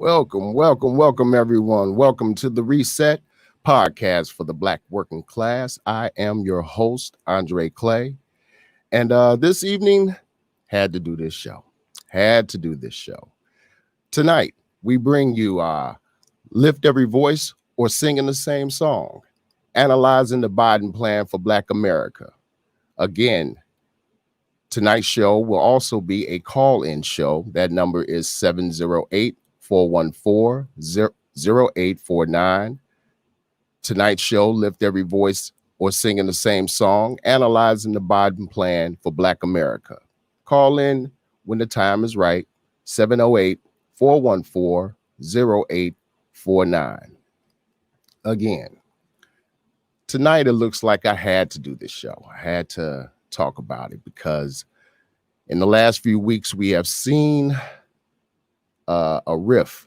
Welcome, everyone. Welcome to the Reset Podcast for the Black Working Class. I am your host, Andre Clay. And this evening, had to do this show. Tonight, we bring you Lift Every Voice or Singing the Same Song, analyzing the Biden plan for Black America. Again, tonight's show will also be a call-in show. That number is 708-414-0849. Tonight's show, Lift Every Voice or Singing the Same Song, analyzing the Biden plan for Black America. Call in when the time is right, 708-414-0849. Again, tonight it looks like I had to do this show. I had to talk about it because in the last few weeks we have seen a rift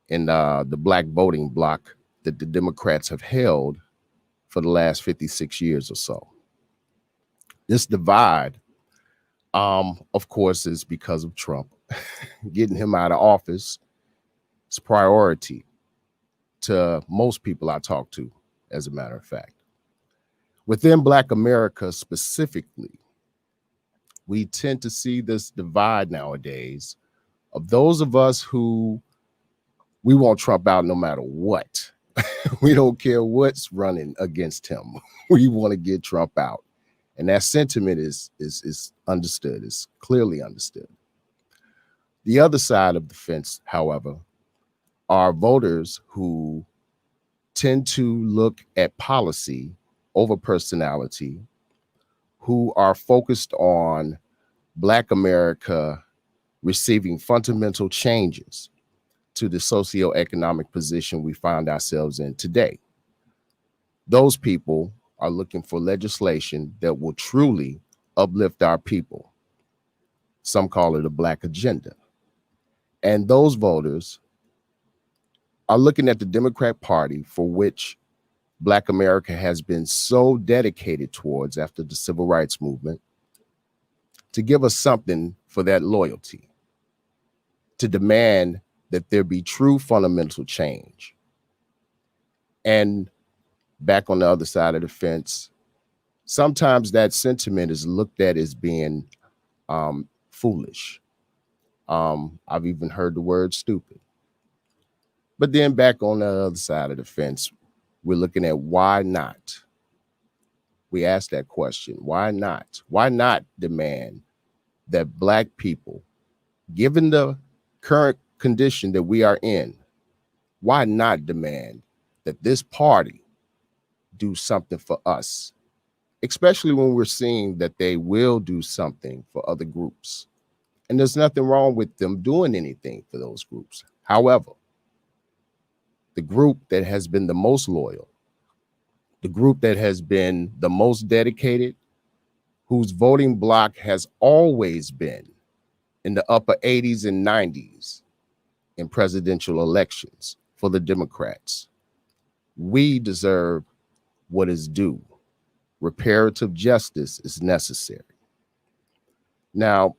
in the Black voting bloc that the Democrats have held for the last 56 years or so. This divide, of course, is because of Trump. Getting him out of office is priority to most people I talk to, as a matter of fact. Within Black America specifically, we tend to see this divide nowadays of those of us who we want Trump out no matter what. We don't care what's running against him. We want to get Trump out. And that sentiment is understood, is clearly understood. The other side of the fence, however, are voters who tend to look at policy over personality, who are focused on Black America receiving fundamental changes to the socioeconomic position we find ourselves in today. Those people are looking for legislation that will truly uplift our people. Some call it a Black agenda. And those voters are looking at the Democrat Party, for which Black America has been so dedicated towards after the Civil Rights Movement, to give us something for that loyalty, to demand that there be true fundamental change. And back on the other side of the fence, sometimes that sentiment is looked at as being foolish. I've even heard the word stupid. But then back on the other side of the fence, we're looking at why not? We ask that question, why not? Why not demand that Black people, given the current condition that we are in, why not demand that this party do something for us, especially when we're seeing that they will do something for other groups? And there's nothing wrong with them doing anything for those groups. However, the group that has been the most loyal, the group that has been the most dedicated, whose voting bloc has always been in the upper 80s and 90s in presidential elections for the Democrats, we deserve what is due. Reparative justice is necessary. Now,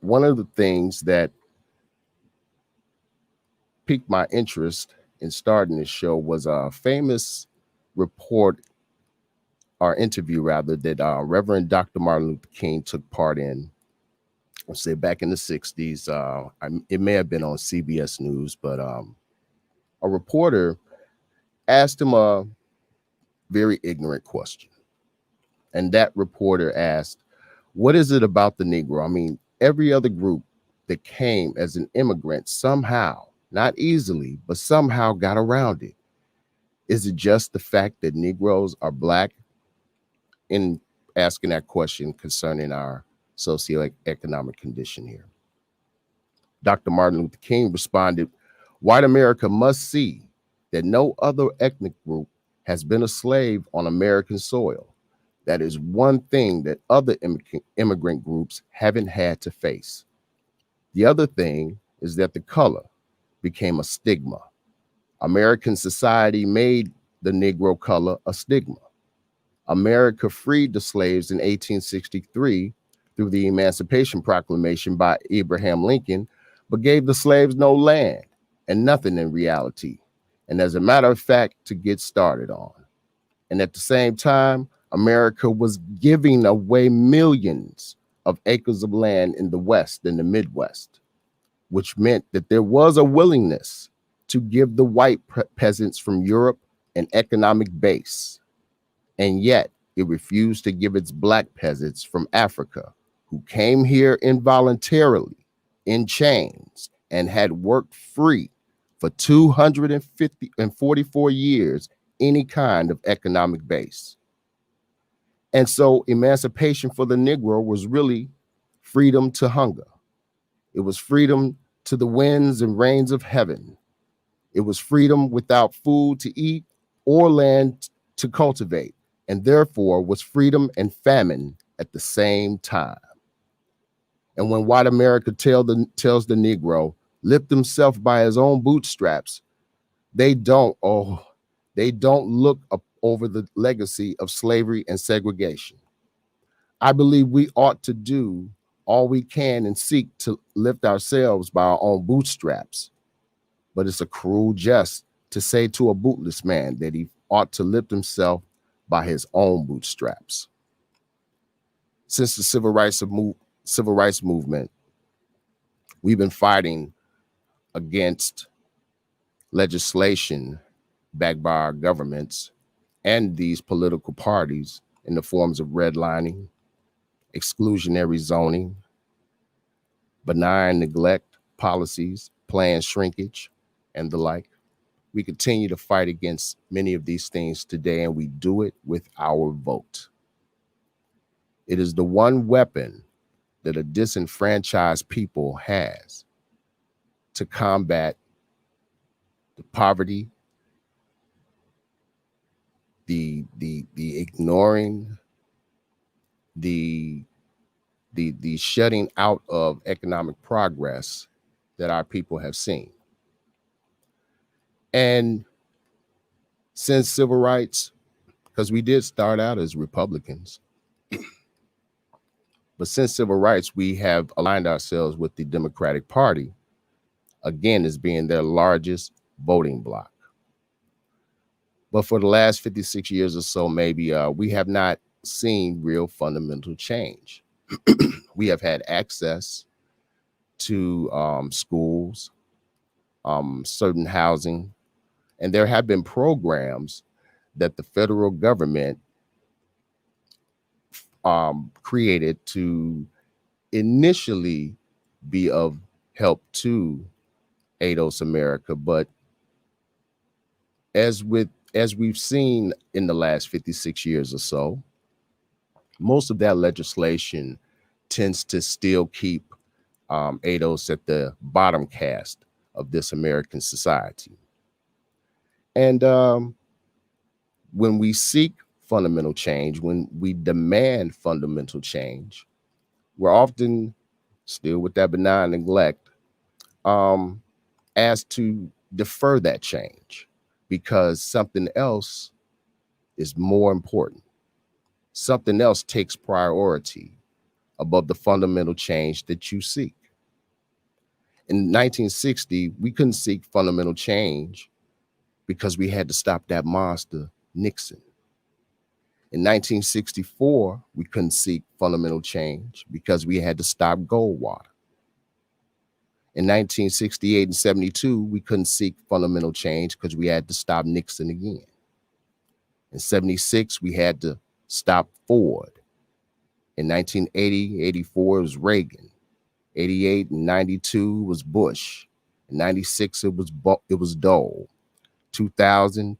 one of the things that piqued my interest in starting this show was a famous report, or interview rather, that Reverend Dr. Martin Luther King took part in, I'll say back in the 60s. It may have been on CBS News, but a reporter asked him a very ignorant question. And that reporter asked, what is it about the Negro? I mean, every other group that came as an immigrant somehow, not easily, but somehow got around it. Is it just the fact that Negroes are Black? In asking that question concerning our socioeconomic condition here, Dr. Martin Luther King responded, white America must see that no other ethnic group has been a slave on American soil. That is one thing that other immigrant groups haven't had to face. The other thing is that the color became a stigma. American society made the Negro color a stigma. America freed the slaves in 1863 through the Emancipation Proclamation by Abraham Lincoln, but gave the slaves no land. and nothing in reality. And as a matter of fact, to get started on. And at the same time, America was giving away millions of acres of land in the West and the Midwest, which meant that there was a willingness to give the white peasants from Europe an economic base. And yet it refused to give its black peasants from Africa, who came here involuntarily in chains and had worked free for 244 years, any kind of economic base. And so emancipation for the Negro was really freedom to hunger. It was freedom to the winds and rains of heaven. It was freedom without food to eat or land to cultivate, and therefore was freedom and famine at the same time. And when white America tells the Negro, lift himself by his own bootstraps, they don't look up over the legacy of slavery and segregation. I believe we ought to do all we can and seek to lift ourselves by our own bootstraps. But it's a cruel jest to say to a bootless man that he ought to lift himself by his own bootstraps. Since the civil rights movement, we've been fighting against legislation backed by our governments and these political parties in the forms of redlining, exclusionary zoning, benign neglect policies, planned shrinkage, and the like. We continue to fight against many of these things today, and we do it with our vote. It is the one weapon that a disenfranchised people has to combat the poverty, the ignoring, the shutting out of economic progress that our people have seen. And since civil rights, because we did start out as Republicans, but since civil rights, we have aligned ourselves with the Democratic Party, again, as being their largest voting bloc. But for the last 56 years or so, maybe, we have not seen real fundamental change. We have had access to schools, certain housing, and there have been programs that the federal government created to initially be of help to ADOS America. But as we've seen in the last 56 years or so, most of that legislation tends to still keep ADOS at the bottom caste of this American society. And when we seek fundamental change, when we demand fundamental change, we're often still with that benign neglect, asked to defer that change because something else is more important. Something else takes priority above the fundamental change that you seek. In 1960, we couldn't seek fundamental change because we had to stop that monster, Nixon. In 1964, we couldn't seek fundamental change because we had to stop Goldwater. In 1968 and 72, we couldn't seek fundamental change because we had to stop Nixon again. In 76, we had to stop Ford. In 1980, 84, it was Reagan. 88 and 92 was Bush. In 96, it was Dole. 2000,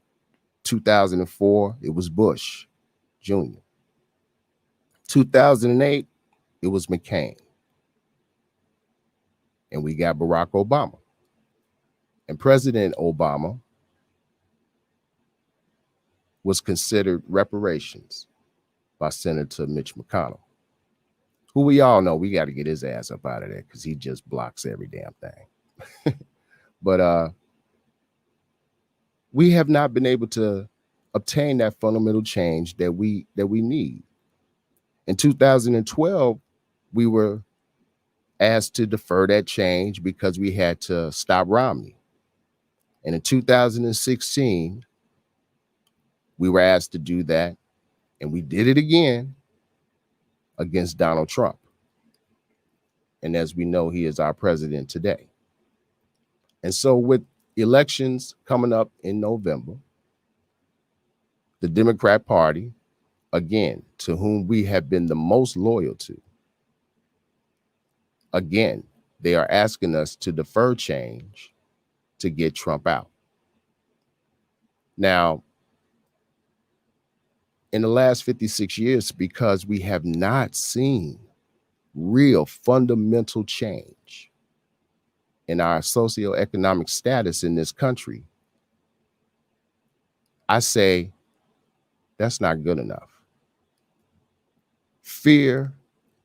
2004, it was Bush Jr. 2008, it was McCain. And we got Barack Obama. And President Obama was considered reparations by Senator Mitch McConnell, who we all know we got to get his ass up out of there because he just blocks every damn thing. But we have not been able to obtain that fundamental change that we need. In 2012, we were asked to defer that change because we had to stop Romney. And in 2016, we were asked to do that, and we did it again against Donald Trump. And as we know, he is our president today. And so with elections coming up in November, the Democrat Party, again, to whom we have been the most loyal to, again, they are asking us to defer change to get Trump out. Now, in the last 56 years, because we have not seen real fundamental change in our socioeconomic status in this country, I say that's not good enough. Fear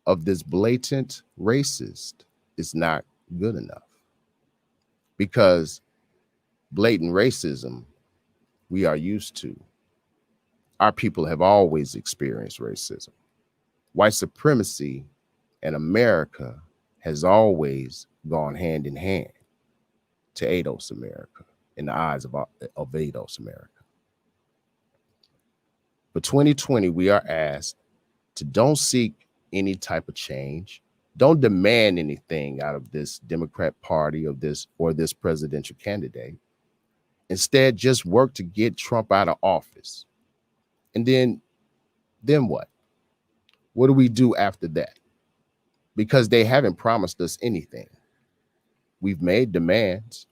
of this blatant racist is not good enough, because blatant racism we are used to. Our people have always experienced racism. White supremacy in America has always gone hand in hand to ADOS America, in the eyes of ADOS America. For 2020, we are asked to don't seek any type of change. Don't demand anything out of this Democrat Party of this or this presidential candidate. Instead, just work to get Trump out of office. And then what? What do we do after that? Because they haven't promised us anything. We've made demands.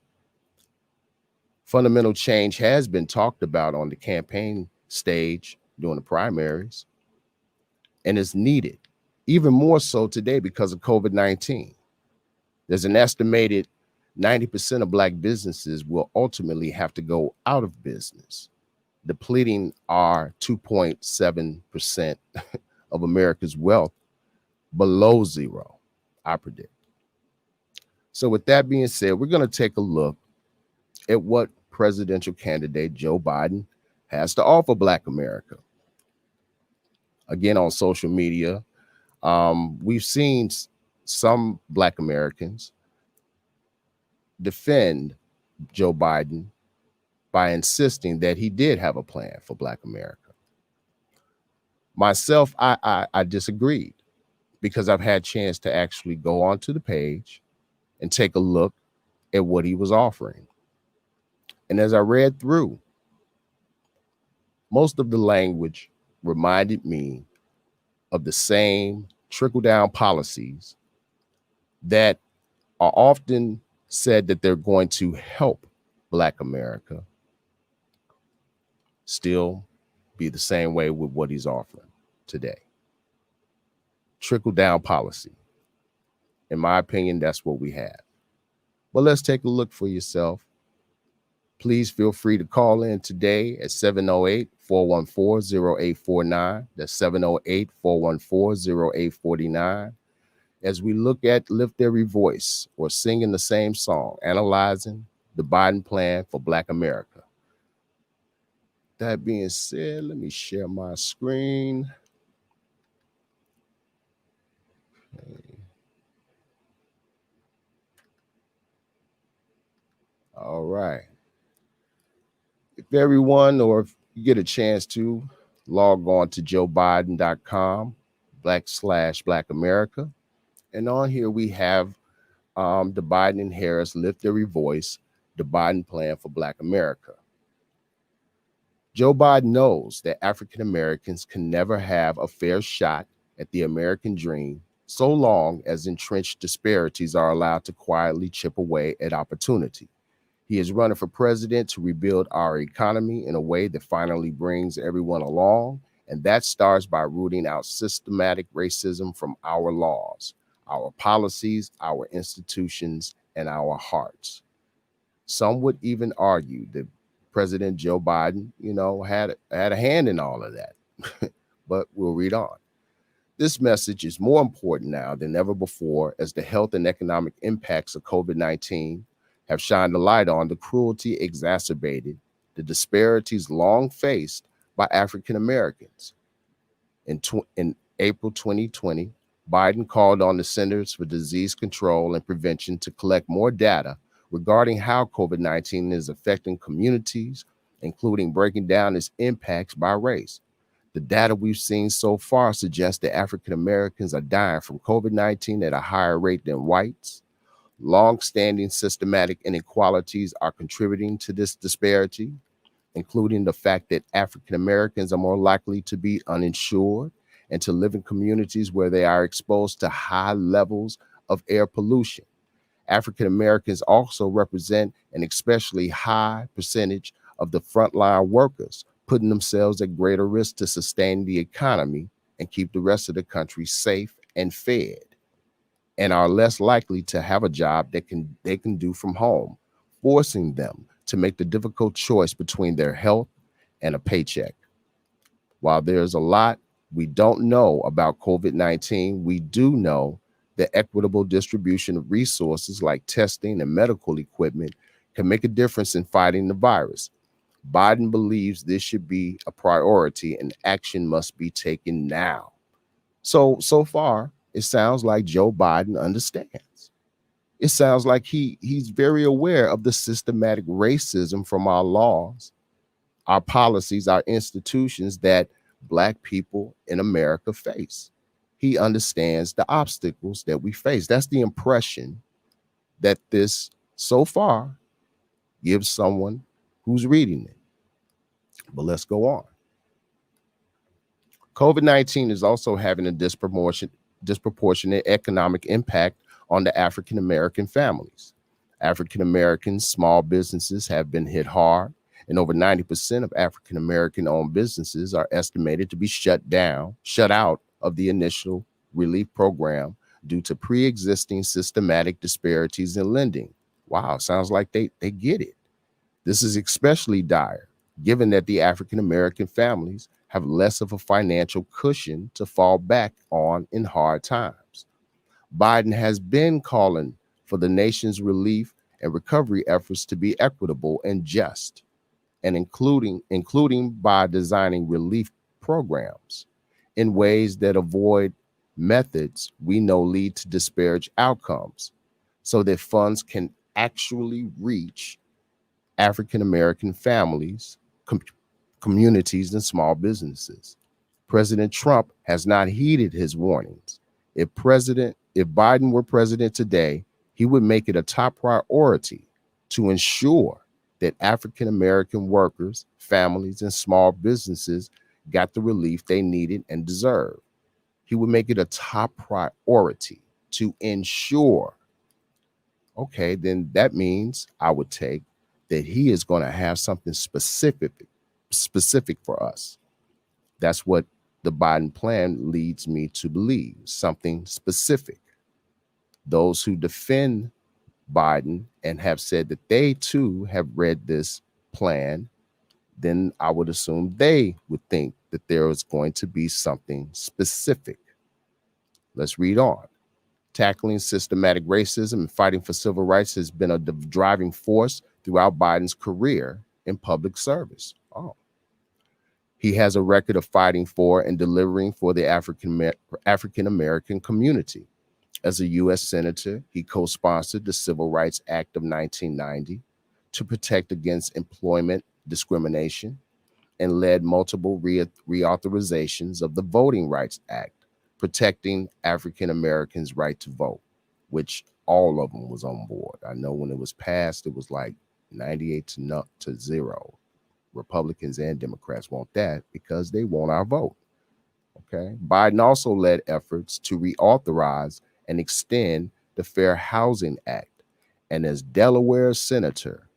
Fundamental change has been talked about on the campaign stage during the primaries, and it's needed, even more so today because of COVID-19. There's an estimated 90% of Black businesses will ultimately have to go out of business, depleting our 2.7% of America's wealth below zero, I predict. So with that being said, we're going to take a look at what presidential candidate Joe Biden has to offer Black America. Again, on social media, we've seen some Black Americans defend Joe Biden by insisting that he did have a plan for Black America. Myself, I disagreed, because I've had a chance to actually go onto the page and take a look at what he was offering. And as I read through, most of the language reminded me of the same trickle-down policies that are often said that they're going to help Black America still be the same way with what he's offering today. Trickle-down policy. In my opinion, that's what we have. But let's take a look for yourself. Please feel free to call in today at 708-414-0849. That's 708-414-0849. As we look at Lift Every Voice, or singing the same song, analyzing the Biden plan for Black America. That being said, let me share my screen. Okay. All right. If everyone, or if you get a chance to, log on to joebiden.com/Black America. And on here we have the Biden and Harris Lift Every Voice, the Biden plan for Black America. Joe Biden knows that African Americans can never have a fair shot at the American dream so long as entrenched disparities are allowed to quietly chip away at opportunity. He is running for president to rebuild our economy in a way that finally brings everyone along, and that starts by rooting out systematic racism from our laws, our policies, our institutions, and our hearts. Some would even argue that President Joe Biden, had a hand in all of that, but we'll read on. This message is more important now than ever before, as the health and economic impacts of COVID-19 have shined a light on the cruelty exacerbated, the disparities long faced by African Americans. In April 2020, Biden called on the Centers for Disease Control and Prevention to collect more data regarding how COVID-19 is affecting communities, including breaking down its impacts by race. The data we've seen so far suggests that African Americans are dying from COVID-19 at a higher rate than whites. Long-standing systematic inequalities are contributing to this disparity, including the fact that African Americans are more likely to be uninsured and to live in communities where they are exposed to high levels of air pollution. African Americans also represent an especially high percentage of the frontline workers, putting themselves at greater risk to sustain the economy and keep the rest of the country safe and fed, and are less likely to have a job that they can do from home, forcing them to make the difficult choice between their health and a paycheck. While there's a lot we don't know about COVID-19, we do know the equitable distribution of resources like testing and medical equipment can make a difference in fighting the virus. Biden believes this should be a priority and action must be taken now. So far, it sounds like Joe Biden understands. It sounds like he's very aware of the systematic racism from our laws, our policies, our institutions that Black people in America face. He understands the obstacles that we face. That's the impression that this so far gives someone who's reading it. But let's go on. COVID-19 is also having a disproportionate economic impact on the African American families. African American small businesses have been hit hard, and over 90% of African American owned businesses are estimated to be shut out of the initial relief program due to pre-existing systematic disparities in lending. Wow, sounds like they get it. This is especially dire, given that the African American families have less of a financial cushion to fall back on in hard times. Biden has been calling for the nation's relief and recovery efforts to be equitable and just, and including by designing relief programs in ways that avoid methods we know lead to disparate outcomes, so that funds can actually reach African American families, communities, and small businesses. President Trump has not heeded his warnings. If Biden were president today, he would make it a top priority to ensure that African American workers, families, and small businesses got the relief they needed and deserved. He would make it a top priority to ensure. Okay, then that means I would take that he is going to have something specific for us. That's what the Biden plan leads me to believe, something specific. Those who defend Biden and have said that they too have read this plan, then I would assume they would think that there is going to be something specific. Let's read on. Tackling systematic racism and fighting for civil rights has been a driving force throughout Biden's career in public service. He has a record of fighting for and delivering for the African American community. As a U.S. Senator, he co-sponsored the Civil Rights Act of 1990 to protect against employment discrimination and led multiple reauthorizations of the Voting Rights Act, protecting African Americans' right to vote, which all of them was on board. I know when it was passed, it was like 98 to 0. Republicans and Democrats want that because they want our vote. Okay. Biden also led efforts to reauthorize and extend the Fair Housing Act, and as Delaware senator,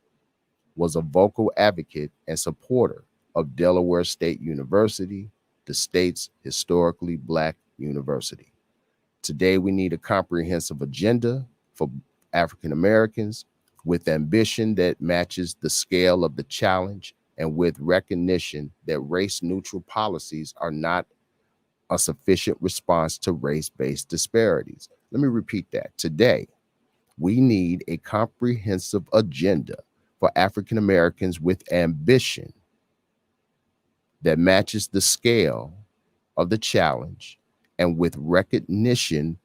was a vocal advocate and supporter of Delaware State University, the state's historically Black university. Today, we need a comprehensive agenda for African Americans with ambition that matches the scale of the challenge and with recognition that race-neutral policies are not a sufficient response to race-based disparities. Let me repeat that. Today, we need a comprehensive agenda for African Americans with ambition that matches the scale of the challenge and with recognition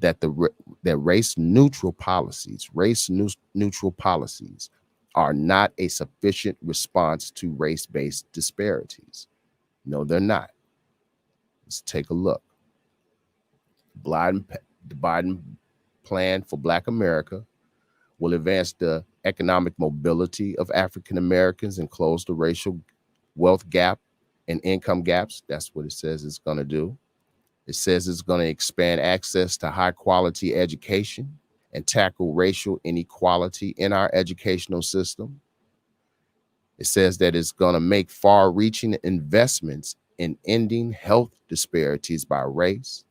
that race neutral policies are not a sufficient response to race-based disparities. No, they're not. Let's take a look. The Biden plan for Black America will advance the economic mobility of African Americans and close the racial wealth gap and income gaps. That's what it says it's going to do. It says it's going to expand access to high quality education and tackle racial inequality in our educational system. It says that it's going to make far-reaching investments in ending health disparities by race.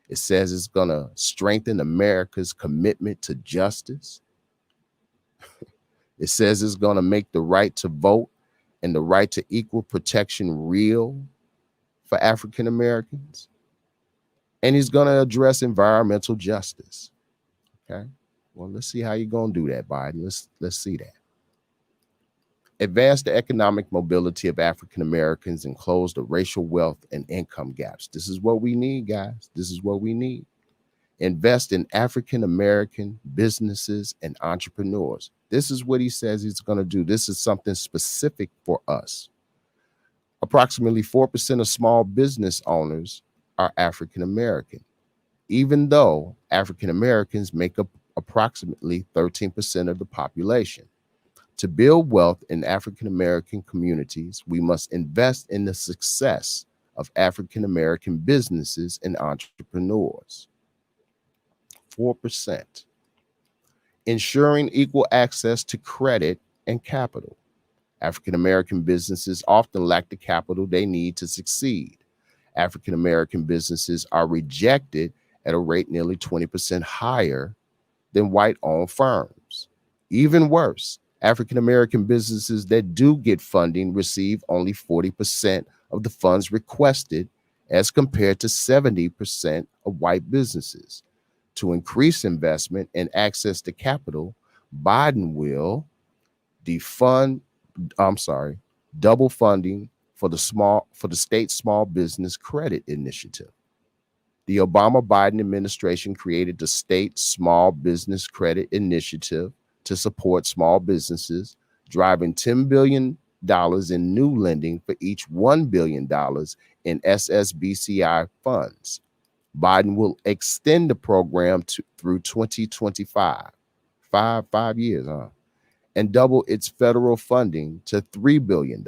It says it's going to strengthen America's commitment to justice. It says it's going to make the right to vote and the right to equal protection real for African Americans. And he's going to address environmental justice. Okay. Well, let's see how you're going to do that, Biden. Let's see that. Advance the economic mobility of African Americans and close the racial wealth and income gaps. This is what we need, guys. This is what we need. Invest in African American businesses and entrepreneurs. This is what he says he's going to do. This is something specific for us. Approximately 4% of small business owners are African American, even though African Americans make up approximately 13% of the population. To build wealth in African American communities, we must invest in the success of African American businesses and entrepreneurs. 4%. Ensuring equal access to credit and capital. African American businesses often lack the capital they need to succeed. African American businesses are rejected at a rate nearly 20% higher than white-owned firms. Even worse, African American businesses that do get funding receive only 40% of the funds requested as compared to 70% of white businesses. To increase investment and access to capital, Biden will double funding for the state small business credit initiative. The Obama-Biden administration created the state small business credit initiative to support small businesses, driving $10 billion in new lending for each $1 billion in SSBCI funds. Biden will extend the program through 2025, five years, and double its federal funding to $3 billion,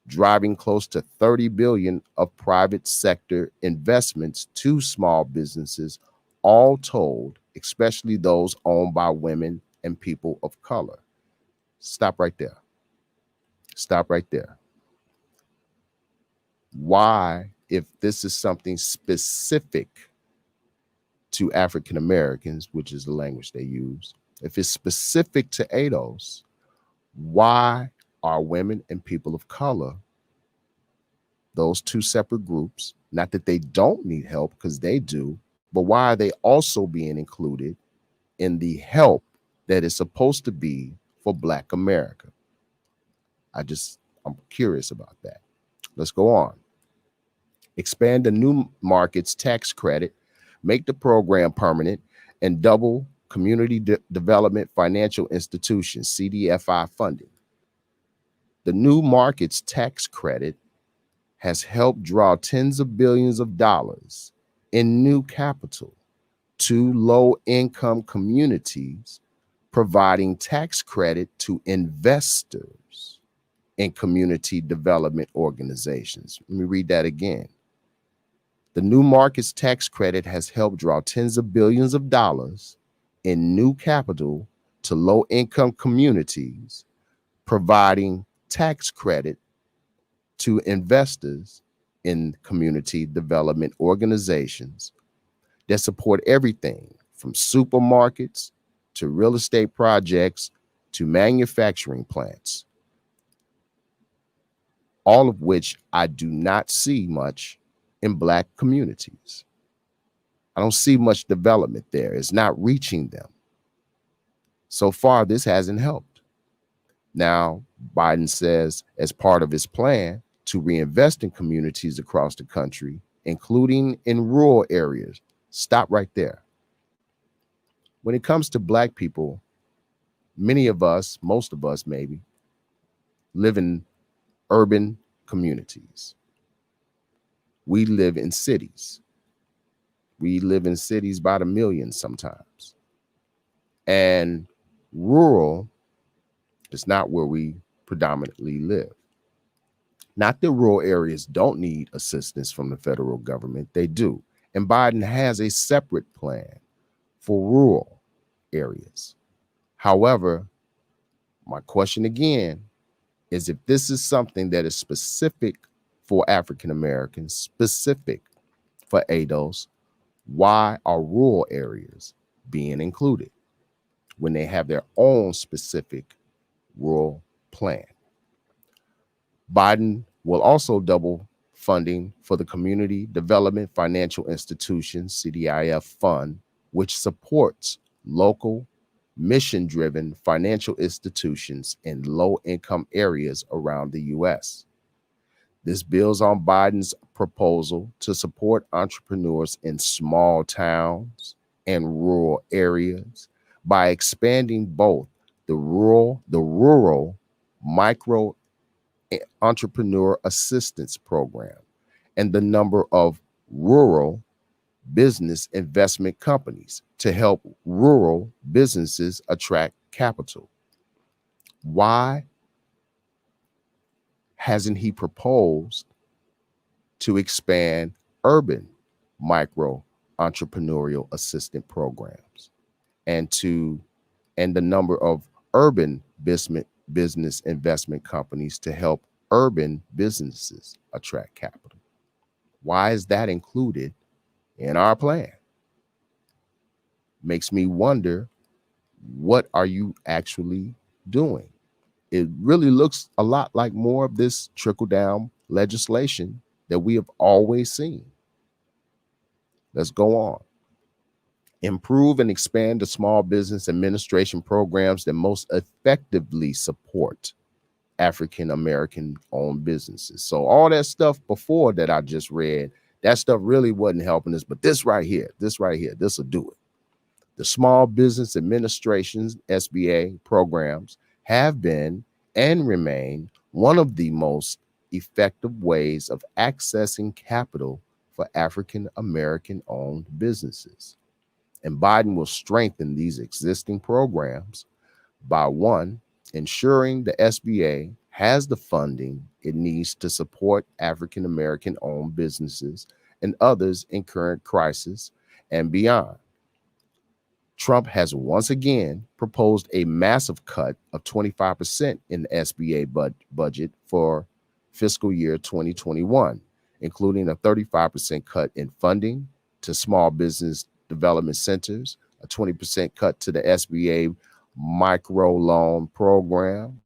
driving close to $30 billion of private sector investments to small businesses, all told, especially those owned by women and people of color. Stop right there. Stop right there. Why, if this is something specific to African Americans, which is the language they use, if it's specific to ADOS, why are women and people of color, those two separate groups, not that they don't need help, because they do, but why are they also being included in the help that is supposed to be for Black America? I'm curious about that. Let's go on. Expand the new markets tax credit, make the program permanent, and double community development financial institutions, CDFI funding. The new markets tax credit has helped draw tens of billions of dollars in new capital to low-income communities, providing tax credit to investors in community development organizations. Let me read that again. The new markets tax credit has helped draw tens of billions of dollars in new capital to low-income communities, providing tax credit to investors in community development organizations that support everything from supermarkets to real estate projects to manufacturing plants, all of which I do not see much in Black communities. I don't see much development there. It's not reaching them. So far, this hasn't helped. Now, Biden says, as part of his plan to reinvest in communities across the country, including in rural areas, Stop right there. When it comes to Black people, many of us, most of us maybe, live in urban communities. We live in cities. We live in cities by the millions sometimes. And rural is not where we predominantly live. Not that rural areas don't need assistance from the federal government, they do. And Biden has a separate plan for rural areas. However, my question again is, if this is something that is specific for African Americans, specific for ADOS, why are rural areas being included when they have their own specific rural plan? Biden will also double funding for the Community Development Financial Institutions, CDIF fund, which supports local mission-driven financial institutions in low-income areas around the U.S. This builds on Biden's proposal to support entrepreneurs in small towns and rural areas by expanding both the rural micro entrepreneur assistance program and the number of rural business investment companies to help rural businesses attract capital. Why hasn't he proposed to expand urban micro entrepreneurial assistant programs and the number of urban business investment companies to help urban businesses attract capital? Why is that included in our plan? Makes me wonder, what are you actually doing? It really looks a lot like more of this trickle-down legislation that we have always seen. Let's go on. Improve and expand the small business administration programs that most effectively support African American owned businesses. So all that stuff before that I just read, that stuff really wasn't helping us, but this right here, this will do it. The Small Business Administration's SBA programs have been and remain one of the most effective ways of accessing capital for African American owned businesses. And Biden will strengthen these existing programs by, one, ensuring the SBA has the funding it needs to support African American owned businesses and others in current crisis and beyond. Trump has once again proposed a massive cut of 25% in the SBA budget for fiscal year 2021, including a 35% cut in funding to small business development centers, a 20% cut to the SBA micro loan program,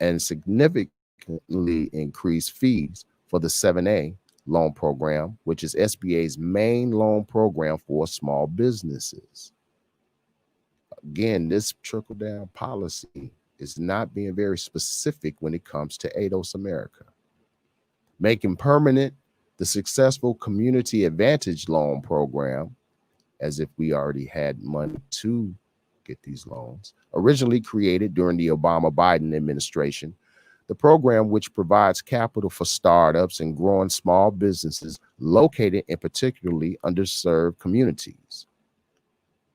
and significantly increased fees for the 7A loan program, which is SBA's main loan program for small businesses. Again, this trickle-down policy is not being very specific when it comes to ADOS America. Making permanent the successful Community Advantage loan program, as if we already had money to get these loans, originally created during the Obama-Biden administration. The program, which provides capital for startups and growing small businesses located in particularly underserved communities.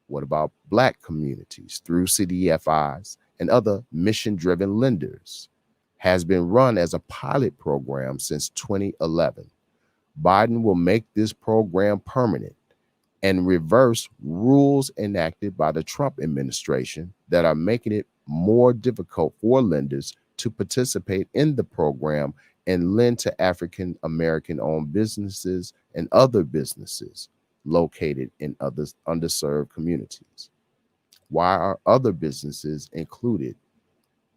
What about Black communities through CDFIs and other mission-driven lenders? Has been run as a pilot program since 2011. Biden will make this program permanent and reverse rules enacted by the Trump administration that are making it more difficult for lenders to participate in the program and lend to African American owned businesses and other businesses located in other underserved communities. Why are other businesses included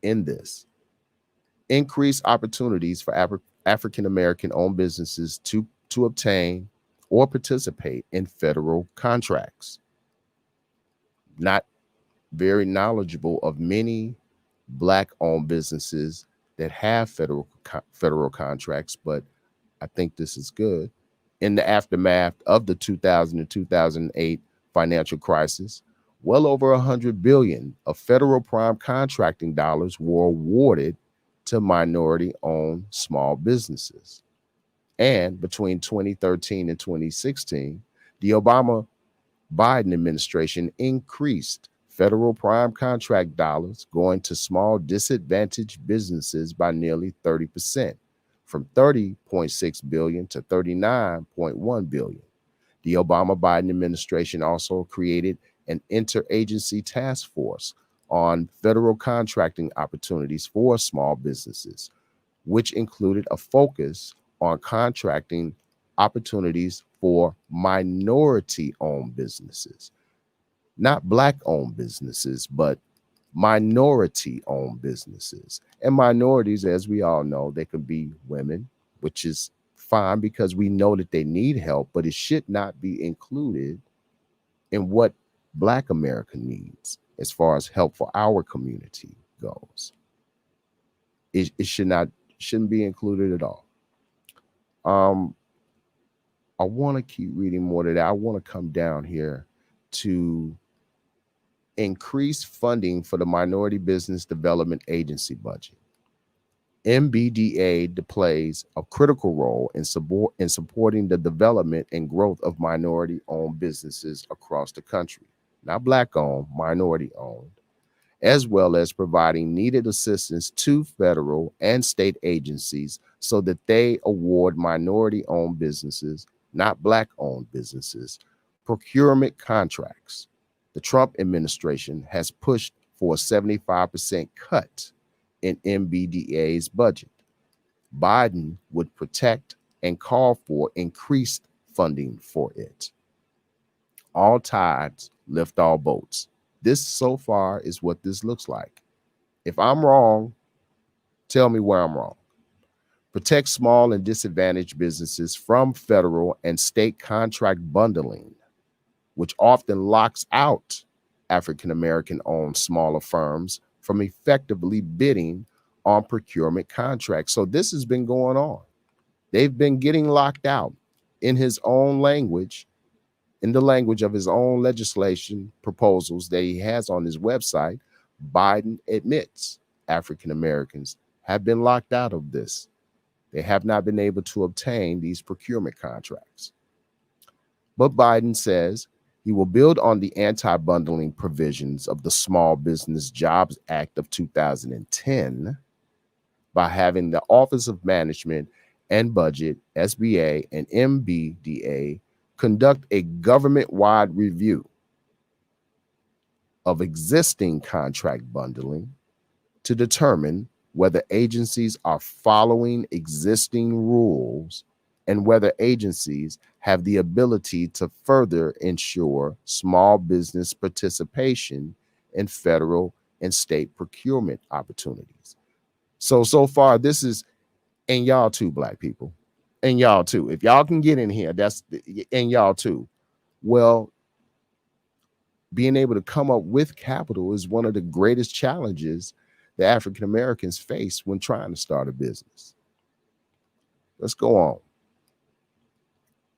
in this? Increase opportunities for African American owned businesses to obtain or participate in federal contracts. Not very knowledgeable of many Black owned businesses that have federal contracts, but I think this is good. In the aftermath of the 2000 and 2008 financial crisis, well over 100 billion of federal prime contracting dollars were awarded to minority-owned small businesses. And between 2013 and 2016, the Obama-Biden administration increased federal prime contract dollars going to small disadvantaged businesses by nearly 30%, from 30.6 billion to 39.1 billion. The Obama-Biden administration also created an interagency task force on federal contracting opportunities for small businesses, which included a focus on contracting opportunities for minority-owned businesses, not Black-owned businesses, but minority-owned businesses. And minorities, as we all know, they could be women, which is fine because we know that they need help, but it should not be included in what Black America needs as far as help for our community goes. It shouldn't be included at all. I want to keep reading more of that. I want to come down here to increase funding for the Minority Business Development Agency budget. MBDA plays a critical role in supporting the development and growth of minority-owned businesses across the country, not Black-owned, minority-owned, as well as providing needed assistance to federal and state agencies so that they award minority-owned businesses, not Black-owned businesses, procurement contracts. The Trump administration has pushed for a 75% cut in MBDA's budget. Biden would protect and call for increased funding for it. All tides lift all boats. This so far is what this looks like. If I'm wrong, tell me where I'm wrong. Protect small and disadvantaged businesses from federal and state contract bundling, which often locks out African-American owned smaller firms from effectively bidding on procurement contracts. So this has been going on. They've been getting locked out in his own language, in the language of his own legislation proposals that he has on his website. Biden admits African-Americans have been locked out of this. They have not been able to obtain these procurement contracts. But Biden says he will build on the anti-bundling provisions of the Small Business Jobs Act of 2010 by having the Office of Management and Budget, SBA, and MBDA conduct a government-wide review of existing contract bundling to determine whether agencies are following existing rules and whether agencies have the ability to further ensure small business participation in federal and state procurement opportunities. So far, this is, and y'all too, Black people, and y'all too. If y'all can get in here, and y'all too. Well, being able to come up with capital is one of the greatest challenges that African Americans face when trying to start a business. Let's go on.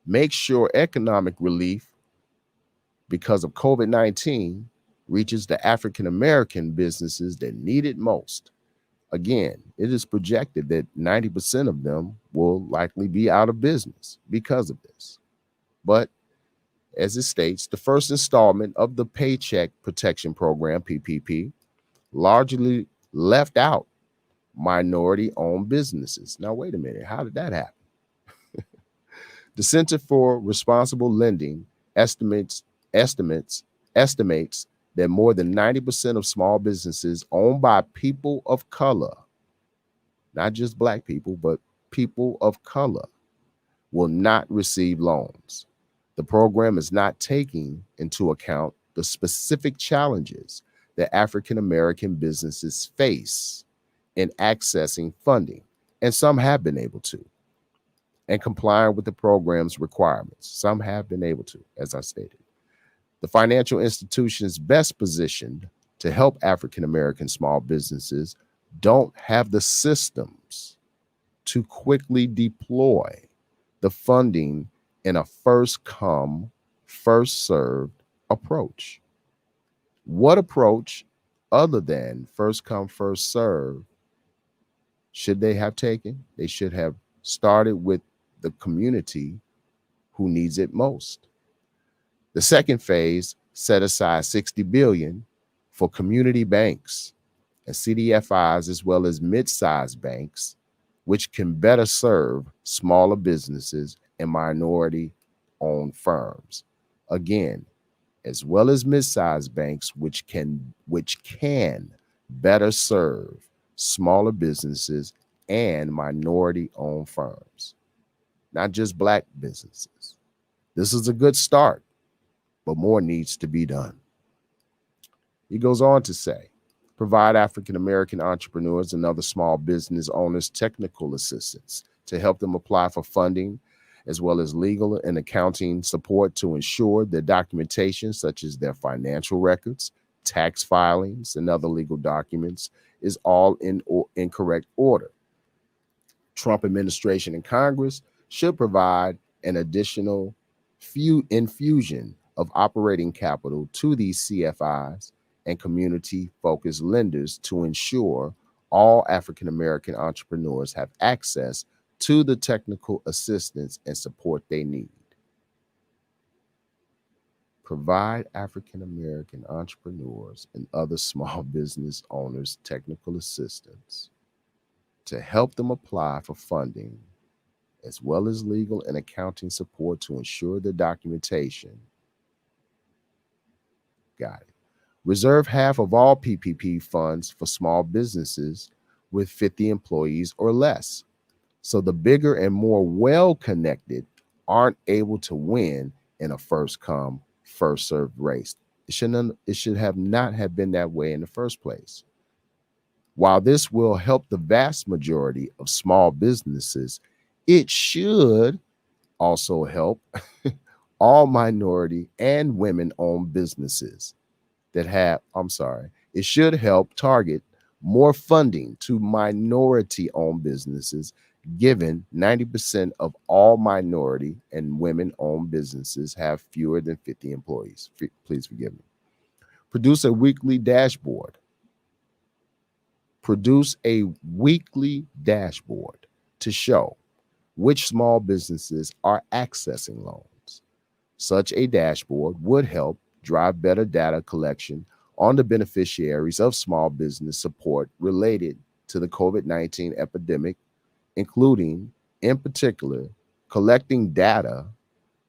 Make sure economic relief because of COVID-19 reaches the African American businesses that need it most. Again, it is projected that 90% of them will likely be out of business because of this. But as it states, the first installment of the Paycheck Protection Program, PPP, largely left out minority-owned businesses. Now, wait a minute. How did that happen? The Center for Responsible Lending estimates that more than 90% of small businesses owned by people of color, not just Black people, but people of color, will not receive loans. The program is not taking into account the specific challenges that African American businesses face in accessing funding, and some have been able to, and complying with the program's requirements. Some have been able to, as I stated. The financial institutions best positioned to help African American small businesses don't have the systems to quickly deploy the funding in a first come, first served approach. What approach other than first come, first serve should they have taken? They should have started with the community who needs it most. The second phase set aside 60 billion for community banks and CDFIs as well as mid-sized banks, which can better serve smaller businesses and minority-owned firms. Again, as well as mid-sized banks, which can better serve smaller businesses and minority-owned firms, not just Black businesses. This is a good start, but more needs to be done. He goes on to say, provide African-American entrepreneurs and other small business owners technical assistance to help them apply for funding, as well as legal and accounting support to ensure their documentation, such as their financial records, tax filings, and other legal documents, is all in correct order. Trump administration and Congress should provide an additional infusion of operating capital to these CFIs and community-focused lenders to ensure all African-American entrepreneurs have access to the technical assistance and support they need. Provide African-American entrepreneurs and other small business owners technical assistance to help them apply for funding, as well as legal and accounting support to ensure the documentation. Got it. Reserve half of all PPP funds for small businesses with 50 employees or less, so the bigger and more well-connected aren't able to win in a first-come, first-served race. It should have not have been that way in the first place. While this will help the vast majority of small businesses, it should also help all minority and women-owned businesses it should help target more funding to minority-owned businesses, given 90% of all minority and women-owned businesses have fewer than 50 employees. Please forgive me. Produce a weekly dashboard. To show which small businesses are accessing loans. Such a dashboard would help drive better data collection on the beneficiaries of small business support related to the COVID-19 epidemic, including, in particular, collecting data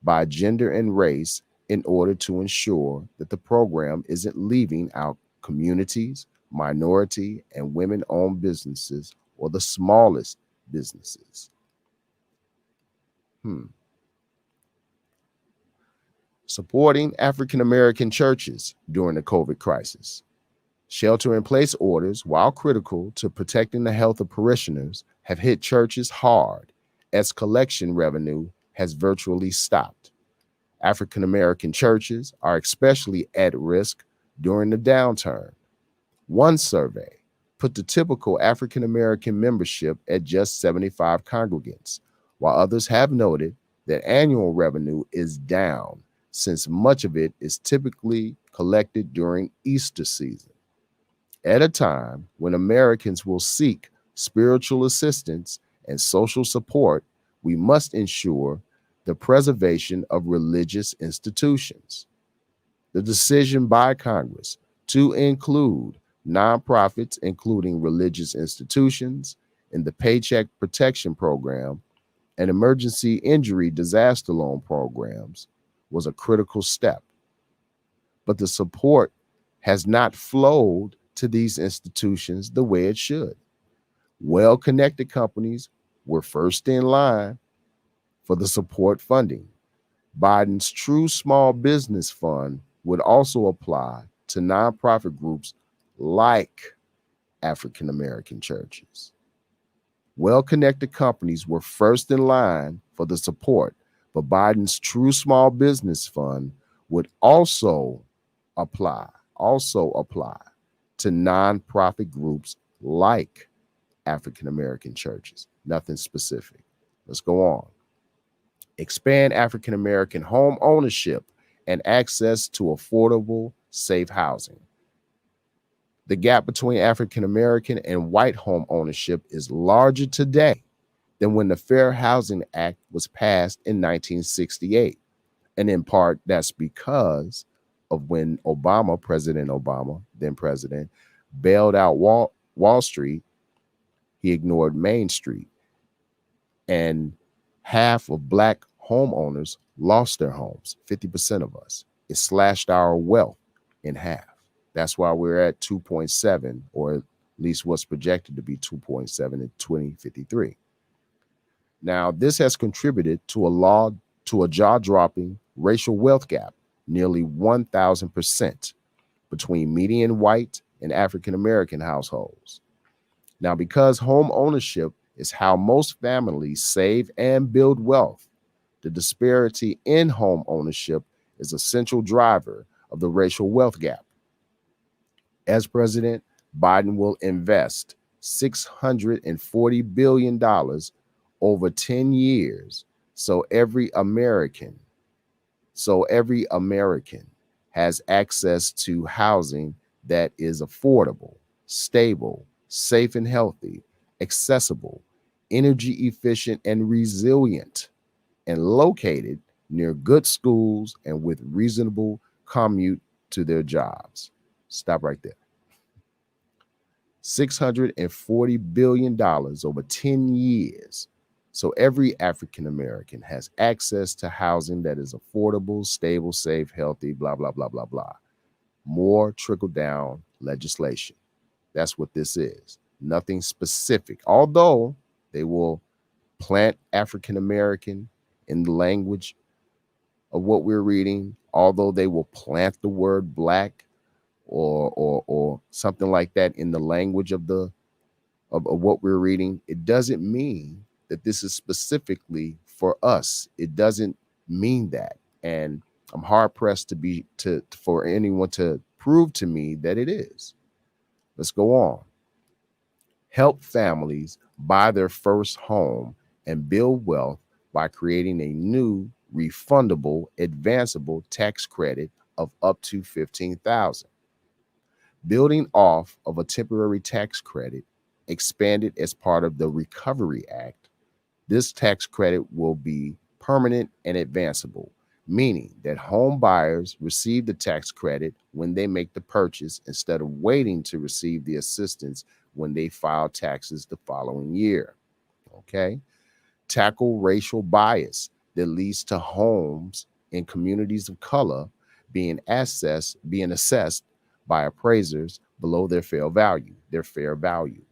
by gender and race in order to ensure that the program isn't leaving out communities, minority, and women-owned businesses or the smallest businesses. Supporting African-American churches during the COVID crisis. Shelter-in-place orders, while critical to protecting the health of parishioners, have hit churches hard as collection revenue has virtually stopped. African-American churches are especially at risk during the downturn. One survey put the typical African-American membership at just 75 congregants, while others have noted that annual revenue is down, since much of it is typically collected during Easter season. At a time when Americans will seek spiritual assistance and social support, we must ensure the preservation of religious institutions. The decision by Congress to include nonprofits, including religious institutions, in the Paycheck Protection Program and emergency injury disaster loan programs was a critical step. But the support has not flowed to these institutions the way it should. Well-connected companies were first in line for the support funding. Biden's True Small Business Fund would also apply to nonprofit groups like African-American churches. Well-connected companies were first in line for the support, but Biden's True Small Business Fund would also apply to nonprofit groups like African-American churches. Nothing specific. Let's go on. expand African American home ownership and access to affordable, safe housing. The gap between African American and white home ownership is larger today than when the Fair Housing Act was passed in 1968. And in part, that's because of when Obama, President Obama, then president, bailed out Wall Street, he ignored Main Street. And half of Black homeowners lost their homes, 50% of us. It slashed our wealth in half. That's why we're at 2.7, or at least what's projected to be 2.7 in 2053. Now, this has contributed to a jaw-dropping racial wealth gap, nearly 1,000% between median white and African American households. Now, because home ownership is how most families save and build wealth, the disparity in home ownership is a central driver of the racial wealth gap. As president, Biden will invest $640 billion over 10 years so every American has access to housing that is affordable, stable, safe and healthy, accessible, energy efficient and resilient, and located near good schools and with reasonable commute to their jobs. Stop right there. $640 billion over 10 years. So every African American has access to housing that is affordable, stable, safe, healthy, blah, blah, blah, blah, blah. More trickle down legislation. That's what this is. Nothing specific. Although they will plant African American in the language of what we're reading, although they will plant the word Black or something like that in the language of what we're reading, it doesn't mean that this is specifically for us. It doesn't mean that. And I'm hard pressed for anyone to prove to me that it is. Let's go on. Help families buy their first home and build wealth by creating a new refundable, advanceable tax credit of up to $15,000. Building off of a temporary tax credit expanded as part of the Recovery Act, this tax credit will be permanent and advanceable, meaning that home buyers receive the tax credit when they make the purchase instead of waiting to receive the assistance when they file taxes the following year. Okay? Tackle racial bias that leads to homes in communities of color being assessed by appraisers below their fair value.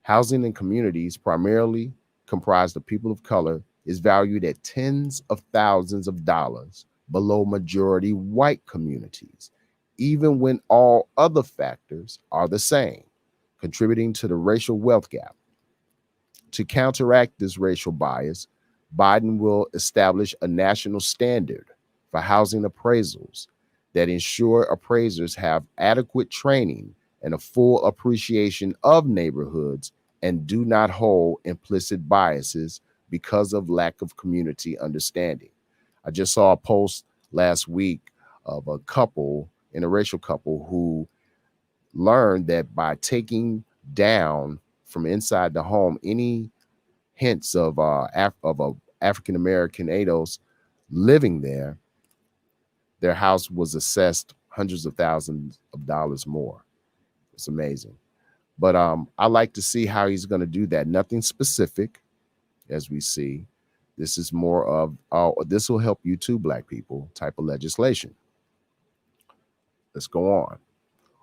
Housing in communities primarily comprised of people of color is valued at tens of thousands of dollars below majority white communities, even when all other factors are the same, contributing to the racial wealth gap. To counteract this racial bias, Biden will establish a national standard for housing appraisals that ensure appraisers have adequate training and a full appreciation of neighborhoods and do not hold implicit biases because of lack of community understanding. I just saw a post last week of a interracial couple who learned that by taking down from inside the home any hints of a African American ADOS living there, their house was assessed hundreds of thousands of dollars more. It's amazing. But I like to see how he's going to do that. Nothing specific, as we see. This is more of, this will help you too, Black people, type of legislation. Let's go on.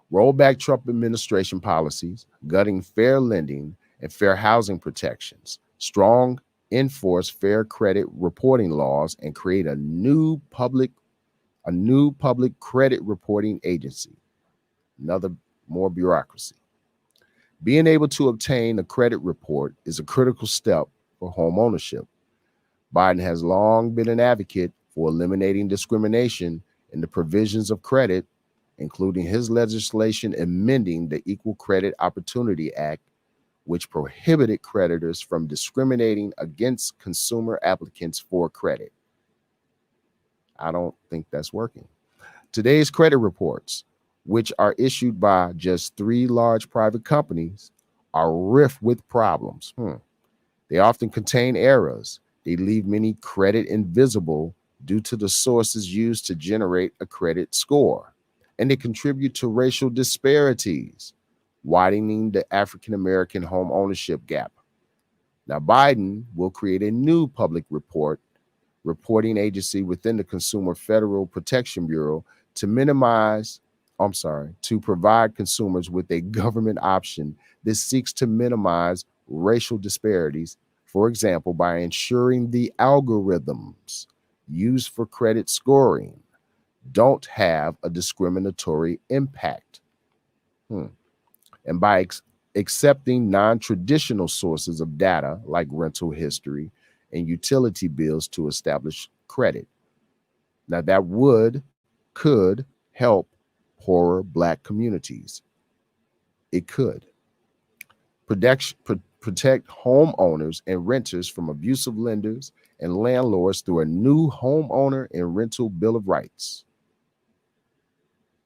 Roll back Trump administration policies, gutting fair lending and fair housing protections, strong enforce fair credit reporting laws, and create a new public credit reporting agency. More bureaucracy. Being able to obtain a credit report is a critical step for home ownership. Biden has long been an advocate for eliminating discrimination in the provisions of credit, including his legislation amending the Equal Credit Opportunity Act, which prohibited creditors from discriminating against consumer applicants for credit. I don't think that's working. Today's credit reports, which are issued by just 3 large private companies, are rife with problems. They often contain errors. They leave many credit invisible due to the sources used to generate a credit score. And they contribute to racial disparities, widening the African American home ownership gap. Now, Biden will create a new public reporting agency within the Consumer Federal Protection Bureau to provide consumers with a government option that seeks to minimize racial disparities, for example, by ensuring the algorithms used for credit scoring don't have a discriminatory impact. And by accepting non-traditional sources of data like rental history and utility bills to establish credit. Now that could help poorer Black communities. It could. Protect homeowners and renters from abusive lenders and landlords through a new homeowner and rental bill of rights.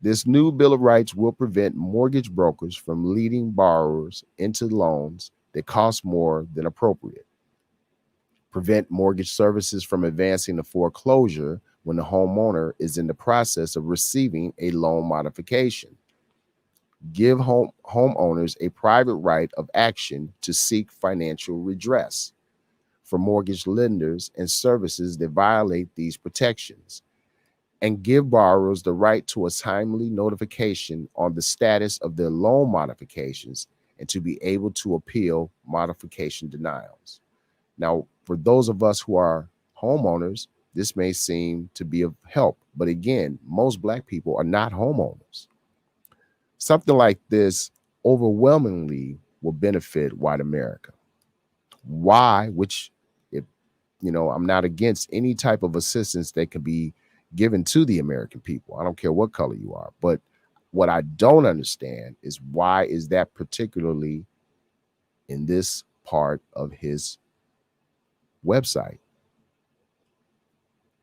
This new Bill of Rights will prevent mortgage brokers from leading borrowers into loans that cost more than appropriate. Prevent mortgage services from advancing to foreclosure when the homeowner is in the process of receiving a loan modification. Give homeowners a private right of action to seek financial redress for mortgage lenders and services that violate these protections, and give borrowers the right to a timely notification on the status of their loan modifications and to be able to appeal modification denials. Now, for those of us who are homeowners, this may seem to be of help, but again, most Black people are not homeowners. Something like this overwhelmingly will benefit white America. Why? Which, I'm not against any type of assistance that can be given to the American people. I don't care what color you are. But what I don't understand is why is that particularly in this part of his website?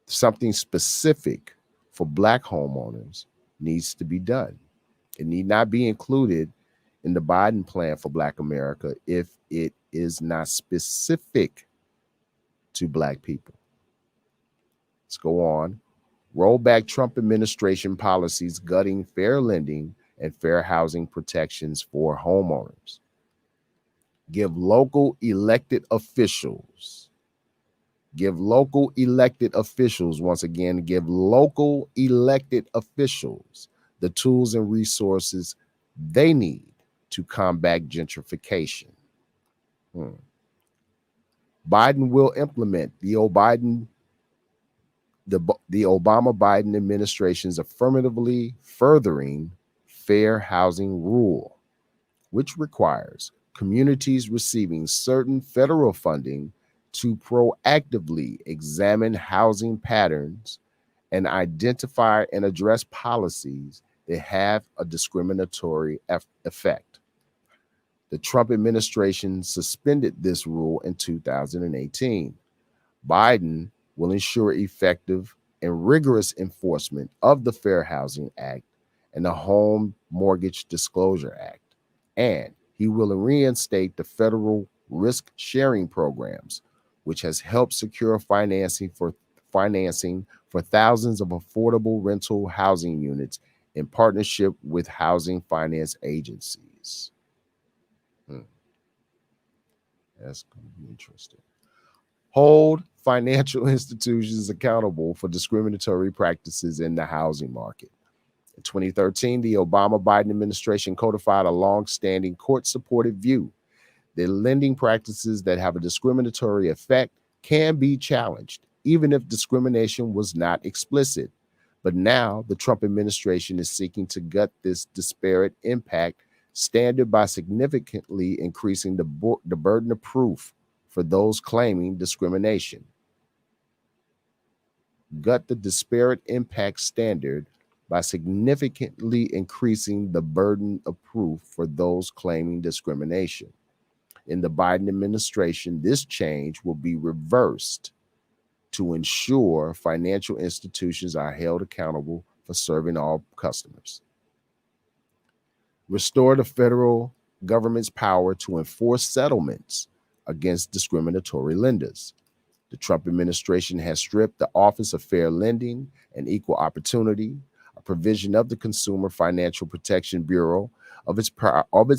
Something specific for Black homeowners needs to be done. It need not be included in the Biden plan for Black America if it is not specific to Black people. Let's go on. Roll back Trump administration policies gutting fair lending and fair housing protections for homeowners. Give local elected officials, once again, give local elected officials the tools and resources they need to combat gentrification. Biden will implement the Obama-Biden administration's affirmatively furthering fair housing rule, which requires communities receiving certain federal funding to proactively examine housing patterns and identify and address policies that have a discriminatory effect. The Trump administration suspended this rule in 2018. Biden will ensure effective and rigorous enforcement of the Fair Housing Act and the Home Mortgage Disclosure Act. And he will reinstate the federal risk sharing programs, which has helped secure financing for thousands of affordable rental housing units in partnership with housing finance agencies. That's going to be interesting. Hold financial institutions accountable for discriminatory practices in the housing market. In 2013, the Obama-Biden administration codified a long-standing court-supported view that lending practices that have a discriminatory effect can be challenged, even if discrimination was not explicit. But now the Trump administration is seeking to gut this disparate impact standard by significantly increasing the burden of proof for those claiming discrimination. Gut the disparate impact standard by significantly increasing the burden of proof for those claiming discrimination. In the Biden administration, this change will be reversed to ensure financial institutions are held accountable for serving all customers. Restore the federal government's power to enforce settlements against discriminatory lenders. The Trump administration has stripped the Office of Fair Lending and Equal Opportunity, a provision of the Consumer Financial Protection Bureau, of its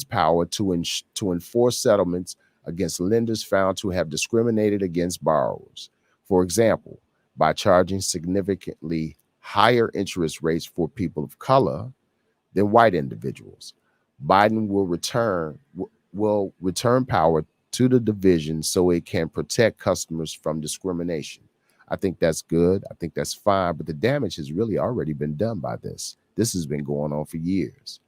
power to enforce settlements against lenders found to have discriminated against borrowers. For example, by charging significantly higher interest rates for people of color than white individuals. Biden will return power to the division so it can protect customers from discrimination. I think that's good. I think that's fine, but the damage has really already been done by this. This has been going on for years.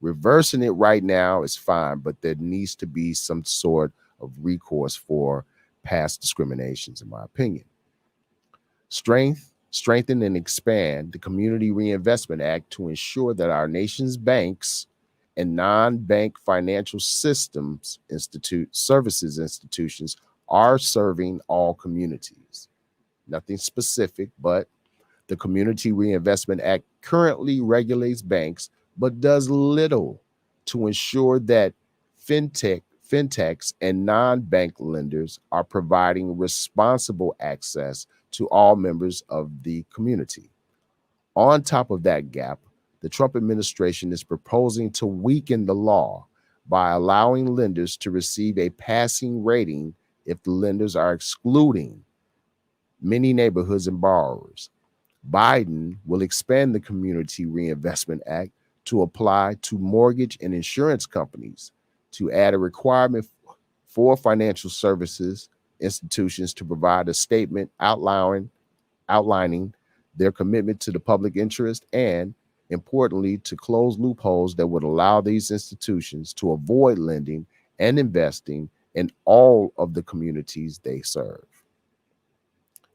Reversing it right now is fine, but there needs to be some sort of recourse for past discriminations, in my opinion. Strengthen and expand the Community Reinvestment Act to ensure that our nation's banks and non-bank financial services institutions are serving all communities. Nothing specific, but the Community Reinvestment Act currently regulates banks, but does little to ensure that fintechs and non-bank lenders are providing responsible access to all members of the community. On top of that gap, the Trump administration is proposing to weaken the law by allowing lenders to receive a passing rating if the lenders are excluding many neighborhoods and borrowers. Biden will expand the Community Reinvestment Act to apply to mortgage and insurance companies, to add a requirement for financial services institutions to provide a statement outlining their commitment to the public interest, and importantly, to close loopholes that would allow these institutions to avoid lending and investing in all of the communities they serve.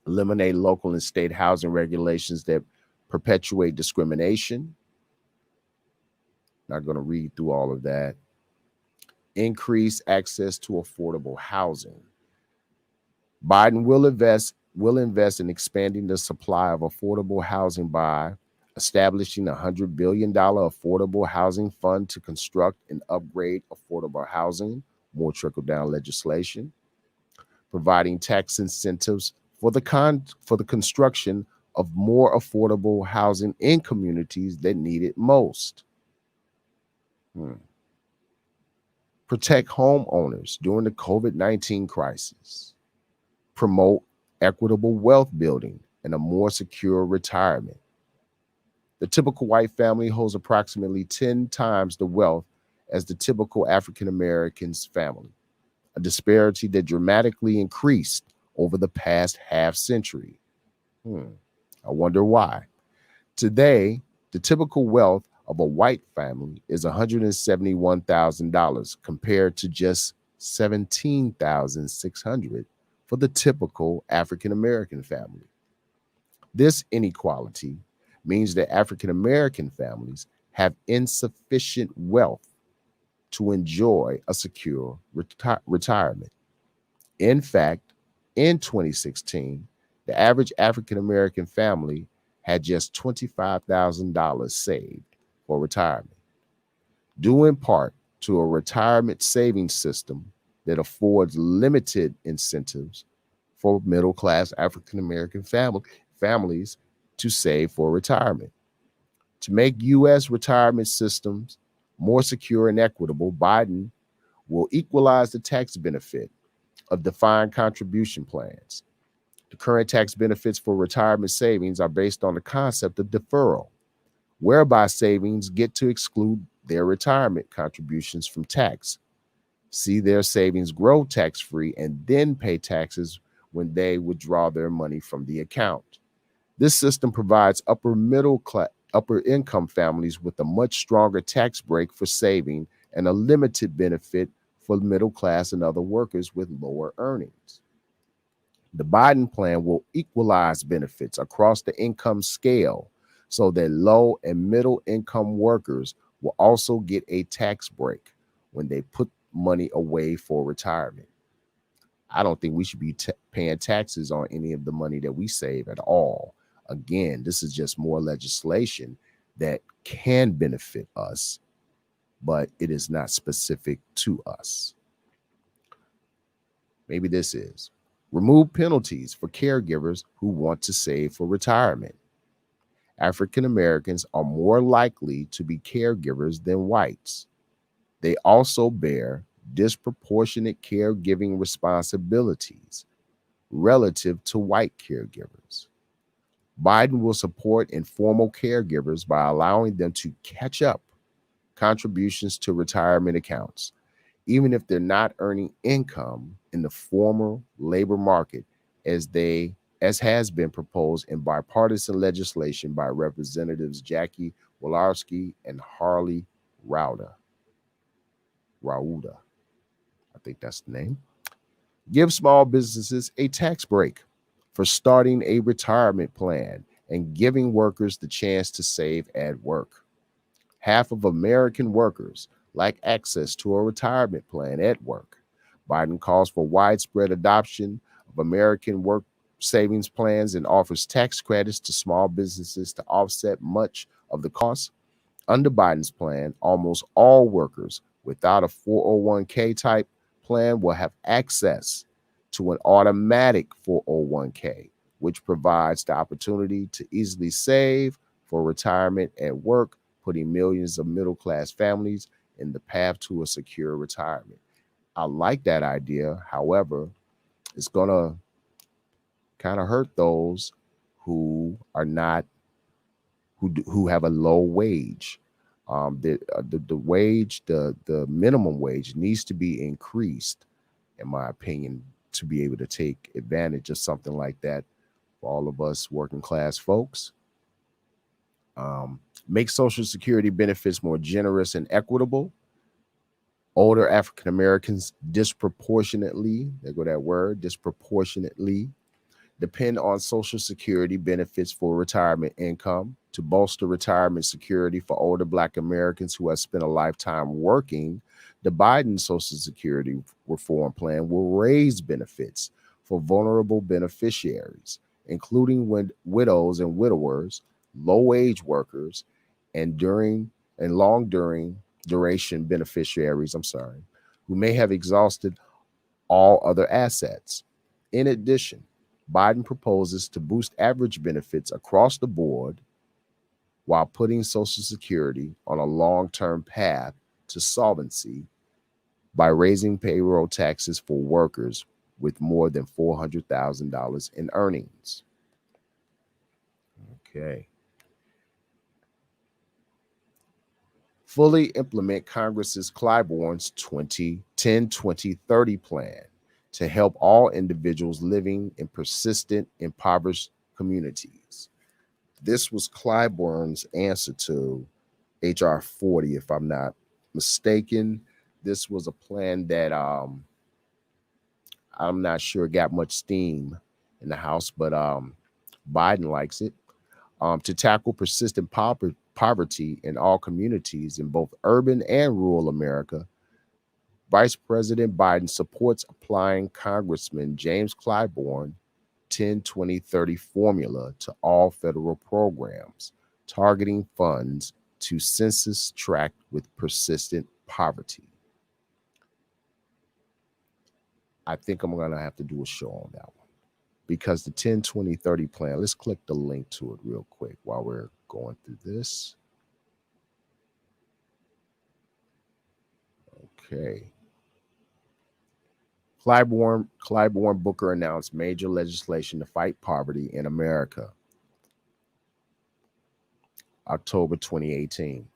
Eliminate local and state housing regulations that perpetuate discrimination. Not going to read through all of that. Increase access to affordable housing. Biden will invest in expanding the supply of affordable housing by establishing a $100 billion affordable housing fund to construct and upgrade affordable housing, more trickle-down legislation, providing tax incentives for the construction of more affordable housing in communities that need it most. Protect homeowners during the COVID-19 crisis. Promote equitable wealth building and a more secure retirement. The typical white family holds approximately 10 times the wealth as the typical African American's family, a disparity that dramatically increased over the past half century. I wonder why. Today, the typical wealth of a white family is $171,000 compared to just $17,600 for the typical African American family. This inequality means that African American families have insufficient wealth to enjoy a secure retirement. In fact, in 2016, the average African American family had just $25,000 saved for retirement, due in part to a retirement savings system that affords limited incentives for middle-class African American families to save for retirement. To make U.S. retirement systems more secure and equitable, Biden will equalize the tax benefit of defined contribution plans. The current tax benefits for retirement savings are based on the concept of deferral, whereby savings get to exclude their retirement contributions from tax, see their savings grow tax-free, and then pay taxes when they withdraw their money from the account. This system provides upper income families with a much stronger tax break for saving and a limited benefit for middle class and other workers with lower earnings. The Biden plan will equalize benefits across the income scale so that low and middle income workers will also get a tax break when they put money away for retirement. I don't think we should be paying taxes on any of the money that we save at all. Again, this is just more legislation that can benefit us, but it is not specific to us. Maybe this is remove penalties for caregivers who want to save for retirement. African Americans are more likely to be caregivers than whites. They also bear disproportionate caregiving responsibilities relative to white caregivers. Biden will support informal caregivers by allowing them to catch up contributions to retirement accounts, even if they're not earning income in the formal labor market, as has been proposed in bipartisan legislation by Representatives Jackie Walorski and Harley Rouda. I think that's the name. Give small businesses a tax break for starting a retirement plan and giving workers the chance to save at work. Half of American workers lack access to a retirement plan at work. Biden calls for widespread adoption of American work savings plans and offers tax credits to small businesses to offset much of the cost. Under Biden's plan, almost all workers without a 401k type plan will have access to an automatic 401k, which provides the opportunity to easily save for retirement at work, putting millions of middle-class families in the path to a secure retirement. I like that idea. However, it's going to kind of hurt those who are not, who have a low wage. The wage, the minimum wage needs to be increased, in my opinion, to be able to take advantage of something like that for all of us working class folks. Make Social Security benefits more generous and equitable. Older African Americans disproportionately, there go that word, disproportionately, depend on Social Security benefits for retirement income. To bolster retirement security for older Black Americans who have spent a lifetime working, the Biden Social Security reform plan will raise benefits for vulnerable beneficiaries, including widows and widowers, low-wage workers, and long-duration beneficiaries, who may have exhausted all other assets. In addition, Biden proposes to boost average benefits across the board while putting Social Security on a long-term path to solvency by raising payroll taxes for workers with more than $400,000 in earnings. Okay. Fully implement Congress's Clyburn's 10-20-30 plan to help all individuals living in persistent, impoverished communities. This was Clyburn's answer to H.R. 40, if I'm not mistaken. This was a plan that I'm not sure got much steam in the House, but Biden likes it. To tackle persistent poverty in all communities in both urban and rural America, Vice President Biden supports applying Congressman James Clyburn 10-20-30 formula to all federal programs, targeting funds to census tract with persistent poverty. I think I'm going to have to do a show on that one because the 10-20-30 plan, let's click the link to it real quick while we're going through this. Okay. Clyburn Booker announced major legislation to fight poverty in America. October 2018.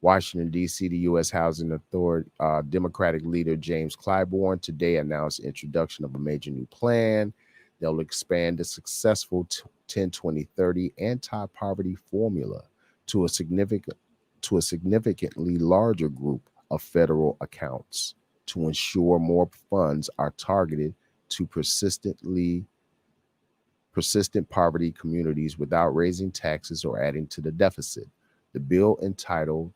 Washington, D.C., the U.S. Housing Authority, Democratic leader James Clyburn today announced the introduction of a major new plan that will expand the successful 10-20-30 anti-poverty formula to a significantly larger group of federal accounts to ensure more funds are targeted to persistent poverty communities without raising taxes or adding to the deficit. The bill, entitled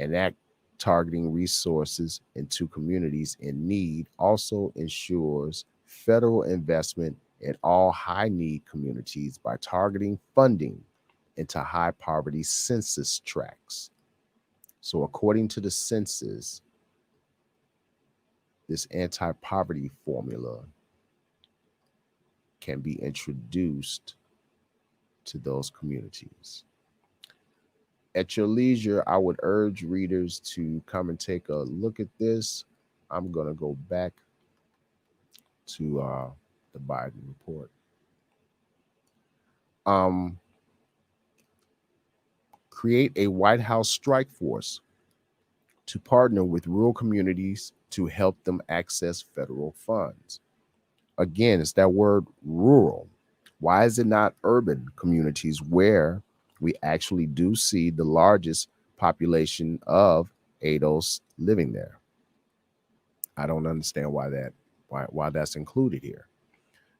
An Act targeting resources into communities in need also ensures federal investment in all high need communities by targeting funding into high poverty census tracts. So, according to the census, this anti poverty formula can be introduced to those communities. At your leisure, I would urge readers to come and take a look at this. I'm going to go back to the Biden report. Um, Create a White House strike force to partner with rural communities to help them access federal funds. Again, it's that word rural. Why is it not urban communities where we actually do see the largest population of ADOS living there? I don't understand why that's included here.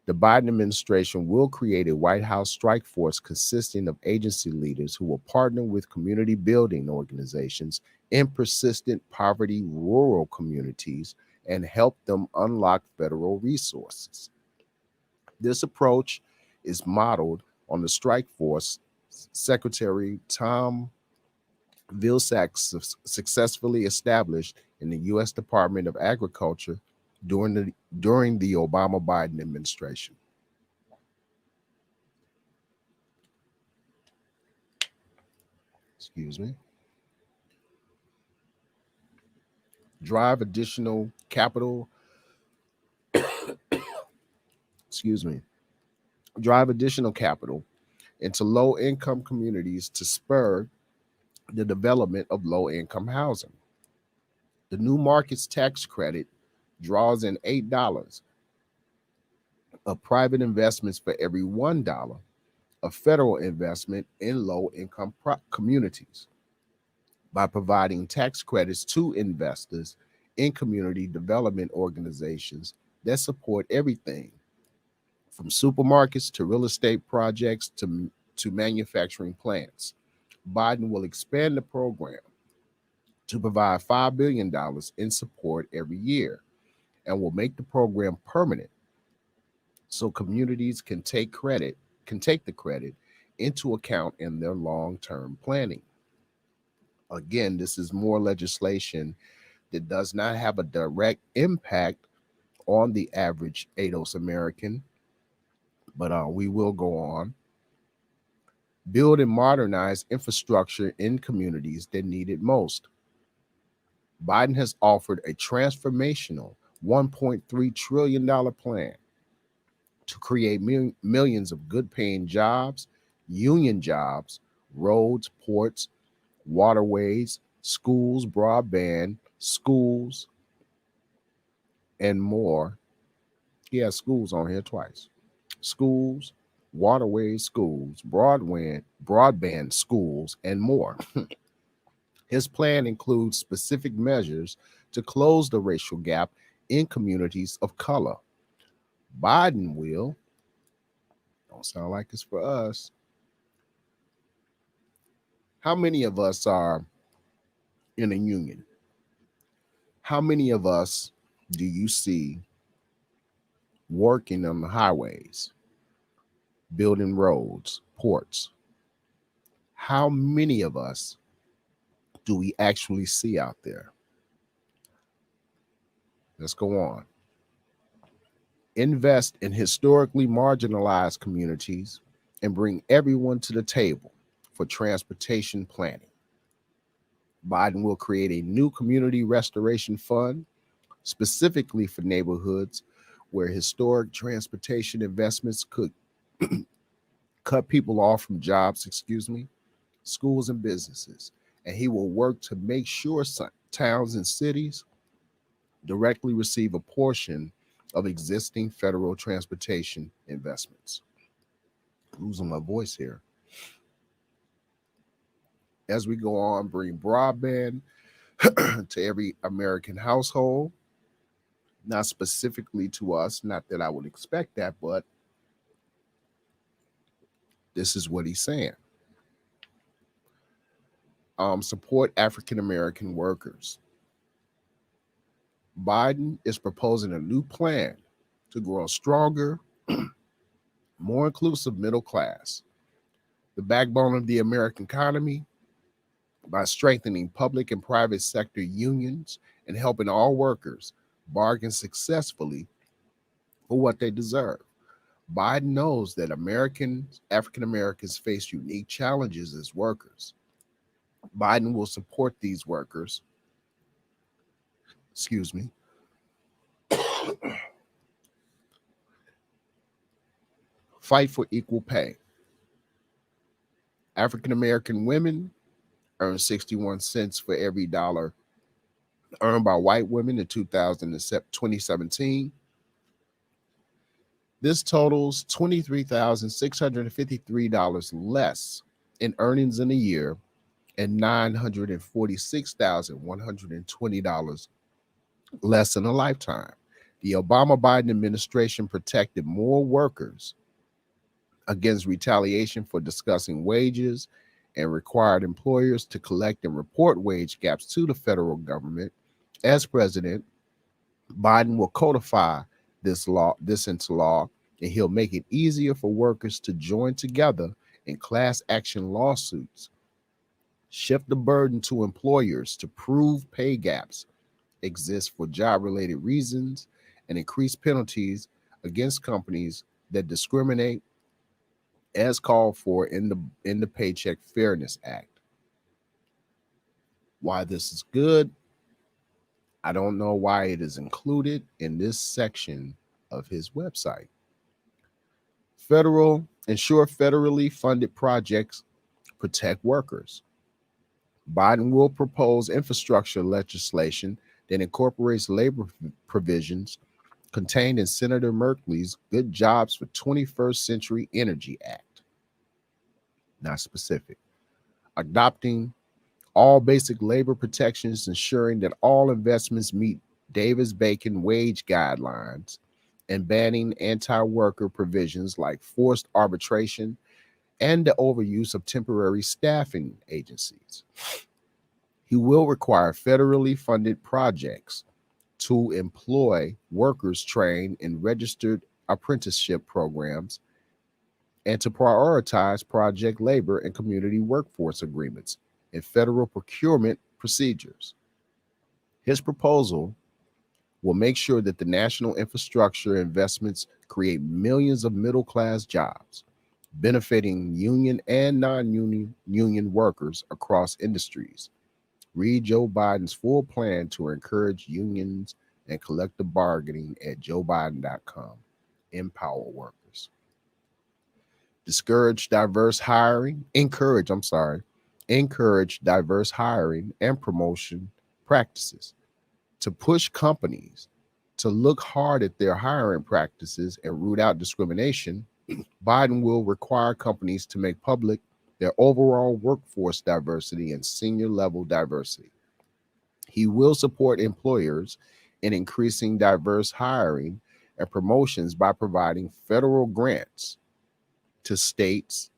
The Biden administration will create a White House strike force consisting of agency leaders who will partner with community building organizations in persistent poverty rural communities and help them unlock federal resources. This approach is modeled on the strike force Secretary Tom Vilsack successfully established in the U.S. Department of Agriculture during the Obama-Biden administration. Excuse me. Drive additional capital. Excuse me. Drive additional capital into low-income communities to spur the development of low-income housing. The new markets tax credit draws in $8 of private investments for every $1 of federal investment in low-income communities by providing tax credits to investors in community development organizations that support everything from supermarkets to real estate projects to manufacturing plants. Biden will expand the program to provide $5 billion in support every year and will make the program permanent so communities can take the credit into account in their long-term planning. Again, this is more legislation that does not have a direct impact on the average ADOS American, but we will go on. Build and modernize infrastructure in communities that need it most. Biden has offered a transformational $1.3 trillion plan to create millions of good paying jobs, union jobs, roads, ports, waterways, schools, and more. He has schools on here twice. Schools, waterways, schools, broadband schools, and more. His plan includes specific measures to close the racial gap in communities of color. Biden will, don't sound like it's for us. How many of us are in a union? How many of us do you see working on the highways, building roads, ports? How many of us do we actually see out there? Let's go on. Invest in historically marginalized communities and bring everyone to the table for transportation planning. Biden will create a new community restoration fund specifically for neighborhoods where historic transportation investments could cut people off from jobs, schools and businesses. And he will work to make sure towns and cities directly receive a portion of existing federal transportation investments. Losing my voice here. As we go on, bring broadband to every American household, not specifically to us, not that I would expect that, but this is what he's saying. support African American workers. Biden is proposing a new plan to grow a stronger, more inclusive middle class, the backbone of the American economy, by strengthening public and private sector unions and helping all workers bargain successfully for what they deserve. Biden knows that African Americans face unique challenges as workers. Biden will support these workers, excuse me, fight for equal pay. African American women earn 61 cents for every dollar earned by white women in 2017. This totals $23,653 less in earnings in a year and $946,120 less in a lifetime. The Obama-Biden administration protected more workers against retaliation for discussing wages and required employers to collect and report wage gaps to the federal government. As president, Biden will codify this into law, and he'll make it easier for workers to join together in class action lawsuits, shift the burden to employers to prove pay gaps exist for job-related reasons, and increase penalties against companies that discriminate as called for in the Paycheck Fairness Act. Why this is good, I don't know why it is included in this section of his website. Ensure federally funded projects protect workers. Biden will propose infrastructure legislation that incorporates labor provisions contained in Senator Merkley's Good Jobs for 21st Century Energy Act. Not specific. Adopting all basic labor protections, ensuring that all investments meet Davis-Bacon wage guidelines, and banning anti-worker provisions like forced arbitration and the overuse of temporary staffing agencies. He will require federally funded projects to employ workers trained in registered apprenticeship programs and to prioritize project labor and community workforce agreements in federal procurement procedures. His proposal will make sure that the national infrastructure investments create millions of middle-class jobs, benefiting union and non-union workers across industries. Read Joe Biden's full plan to encourage unions and collective bargaining at joebiden.com. Empower workers. Encourage diverse hiring and promotion practices. To push companies to look hard at their hiring practices and root out discrimination, Biden will require companies to make public their overall workforce diversity and senior level diversity. He will support employers in increasing diverse hiring and promotions by providing federal grants to states,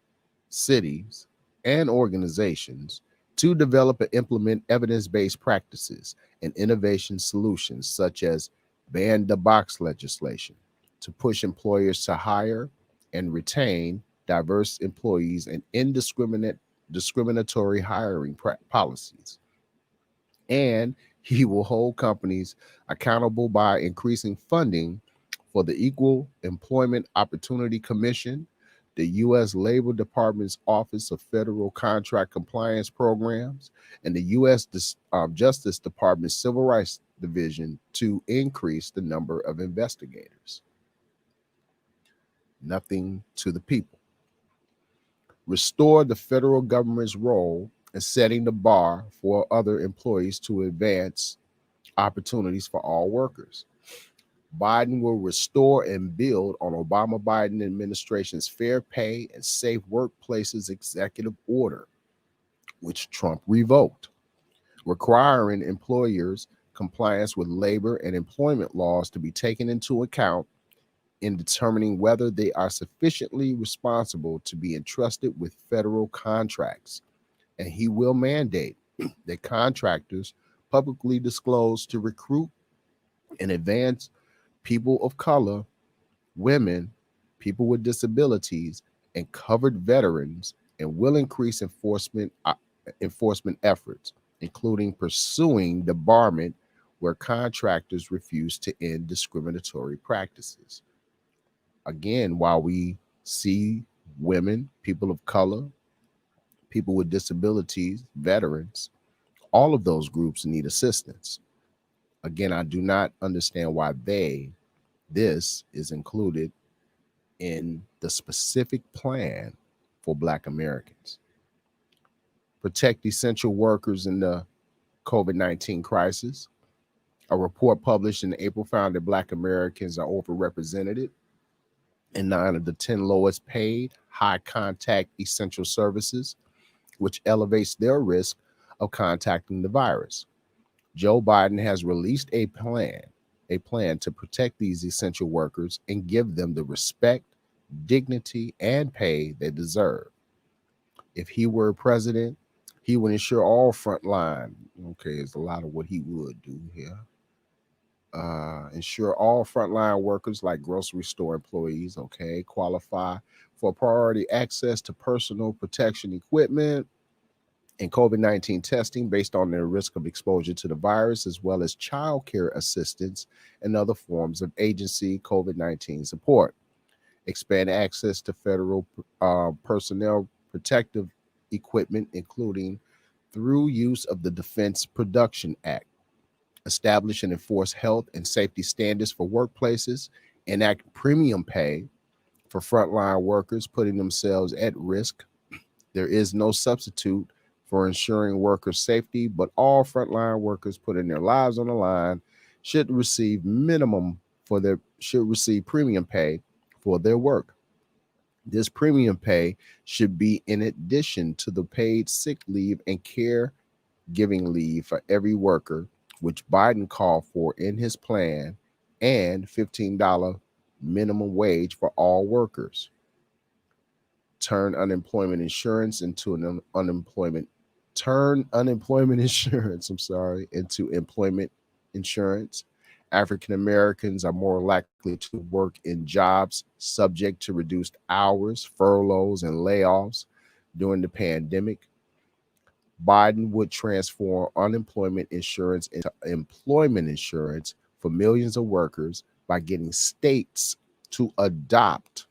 cities, and organizations to develop and implement evidence-based practices and innovation solutions such as ban-the-box legislation to push employers to hire and retain diverse employees and discriminatory hiring policies. And he will hold companies accountable by increasing funding for the Equal Employment Opportunity Commission, the U.S. Labor Department's Office of Federal Contract Compliance Programs, and the U.S. Justice Department's Civil Rights Division to increase the number of investigators. Nothing to the people. Restore the federal government's role in setting the bar for other employees to advance opportunities for all workers. Biden will restore and build on Obama-Biden administration's Fair Pay and Safe Workplaces executive order, which Trump revoked, requiring employers' compliance with labor and employment laws to be taken into account in determining whether they are sufficiently responsible to be entrusted with federal contracts. and he will mandate that contractors publicly disclose to recruit and advance people of color, women, people with disabilities, and covered veterans, and will increase enforcement efforts, including pursuing debarment where contractors refuse to end discriminatory practices. Again, while we see women, people of color, people with disabilities, veterans, all of those groups need assistance. Again, I do not understand why this is included in the specific plan for Black Americans. Protect essential workers in the COVID-19 crisis. A report published in April found that Black Americans are overrepresented in 9 of the 10 lowest paid, high contact essential services, which elevates their risk of contacting the virus. Joe Biden has released a plan to protect these essential workers and give them the respect, dignity, and pay they deserve. If he were president, he would ensure all frontline. Okay, there's a lot of what he would do here. Ensure all frontline workers like grocery store employees, okay, qualify for priority access to personal protection equipment and COVID-19 testing based on their risk of exposure to the virus, as well as child care assistance and other forms of agency COVID-19 support. Expand access to federal personnel protective equipment, including through use of the Defense Production Act. Establish and enforce health and safety standards for workplaces, enact premium pay for frontline workers putting themselves at risk. There is no substitute for ensuring workers' safety, but all frontline workers putting their lives on the line should receive premium pay for their work. This premium pay should be in addition to the paid sick leave and caregiving leave for every worker, which Biden called for in his plan, and $15 minimum wage for all workers. Turn unemployment insurance into employment insurance. African Americans are more likely to work in jobs subject to reduced hours, furloughs, and layoffs during the pandemic. Biden would transform unemployment insurance into employment insurance for millions of workers by getting states to adopt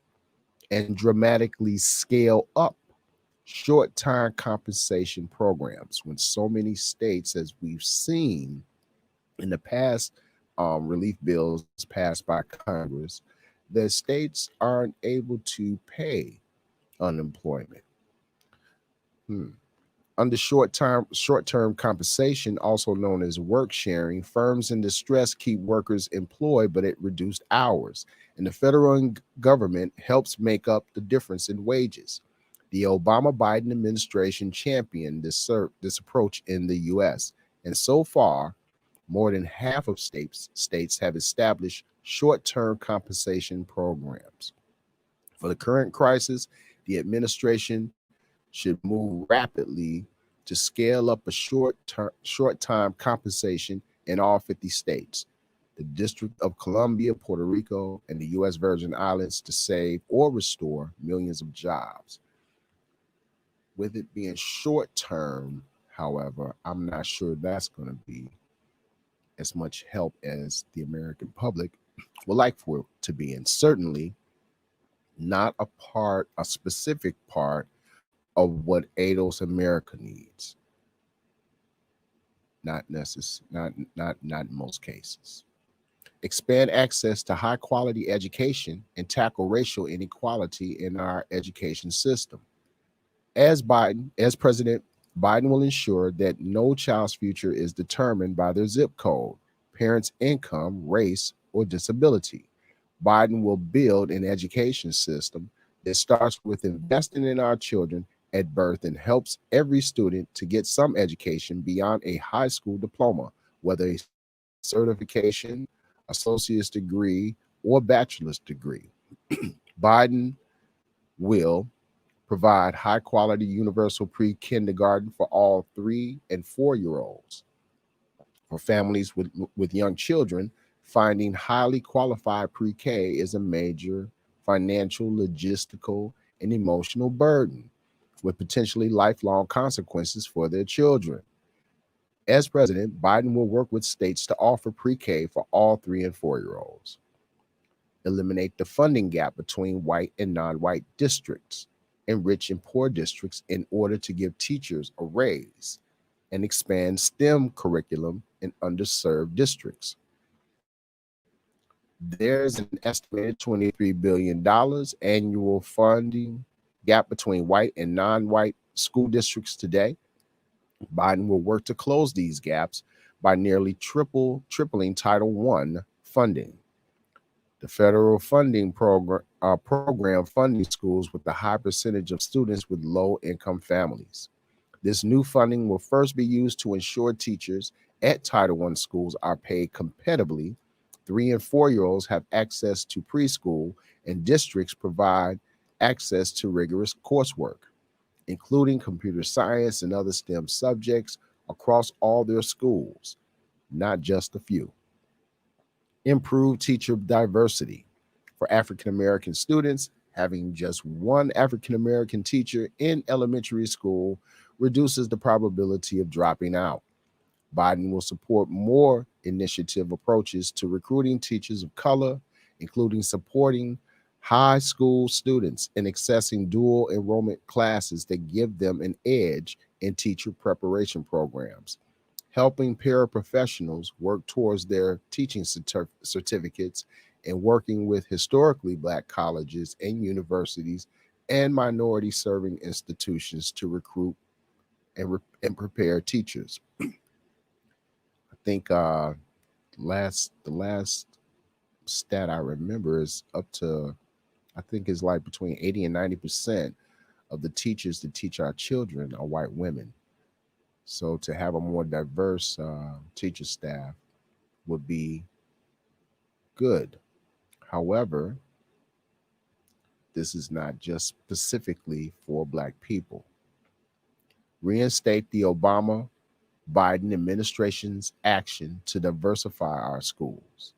and dramatically scale up short-time compensation programs. When so many states, as we've seen in the past, relief bills passed by Congress, the states aren't able to pay unemployment. Under short-term compensation, also known as work sharing, firms in distress keep workers employed but at reduced hours, and the federal government helps make up the difference in wages. The Obama-Biden administration championed this approach in the U.S., and so far, more than half of states have established short-term compensation programs. For the current crisis, the administration should move rapidly to scale up a short-time compensation in all 50 states, the District of Columbia, Puerto Rico, and the U.S. Virgin Islands to save or restore millions of jobs. With it being short-term, however, I'm not sure that's going to be as much help as the American public would like for it to be, and certainly not a specific part of what ADOS America needs. Not in most cases. Expand access to high quality education and tackle racial inequality in our education system. As president, Biden will ensure that no child's future is determined by their zip code, parents' income, race, or disability. Biden will build an education system that starts with investing in our children at birth and helps every student to get some education beyond a high school diploma, whether a certification, associate's degree, or bachelor's degree. Biden will provide high quality universal pre-kindergarten for all 3 and 4-year-olds. For families with young children, finding highly qualified pre-K is a major financial, logistical, and emotional burden with potentially lifelong consequences for their children. As president, Biden will work with states to offer pre-K for all 3 and 4-year-olds, eliminate the funding gap between white and non-white districts, and rich and poor districts in order to give teachers a raise, and expand STEM curriculum in underserved districts. There's an estimated $23 billion annual funding gap between white and non-white school districts today. Biden will work to close these gaps by nearly tripling Title I funding. The federal funding program funding schools with a high percentage of students with low-income families. This new funding will first be used to ensure teachers at Title I schools are paid competitively. 3 and 4-year-olds have access to preschool, and districts provide access to rigorous coursework, including computer science and other STEM subjects across all their schools, not just a few. Improve teacher diversity. For African American students, having just one African American teacher in elementary school reduces the probability of dropping out. Biden will support more initiative approaches to recruiting teachers of color, including supporting high school students in accessing dual enrollment classes that give them an edge in teacher preparation programs, helping paraprofessionals work towards their teaching certificates, and working with historically Black colleges and universities and minority serving institutions to recruit and prepare teachers. I think the last stat I remember is up to, I think it's like between 80 and 90% of the teachers that teach our children are white women. So to have a more diverse teacher staff would be good. However, this is not just specifically for Black people. Reinstate the Obama-Biden administration's action to diversify our schools.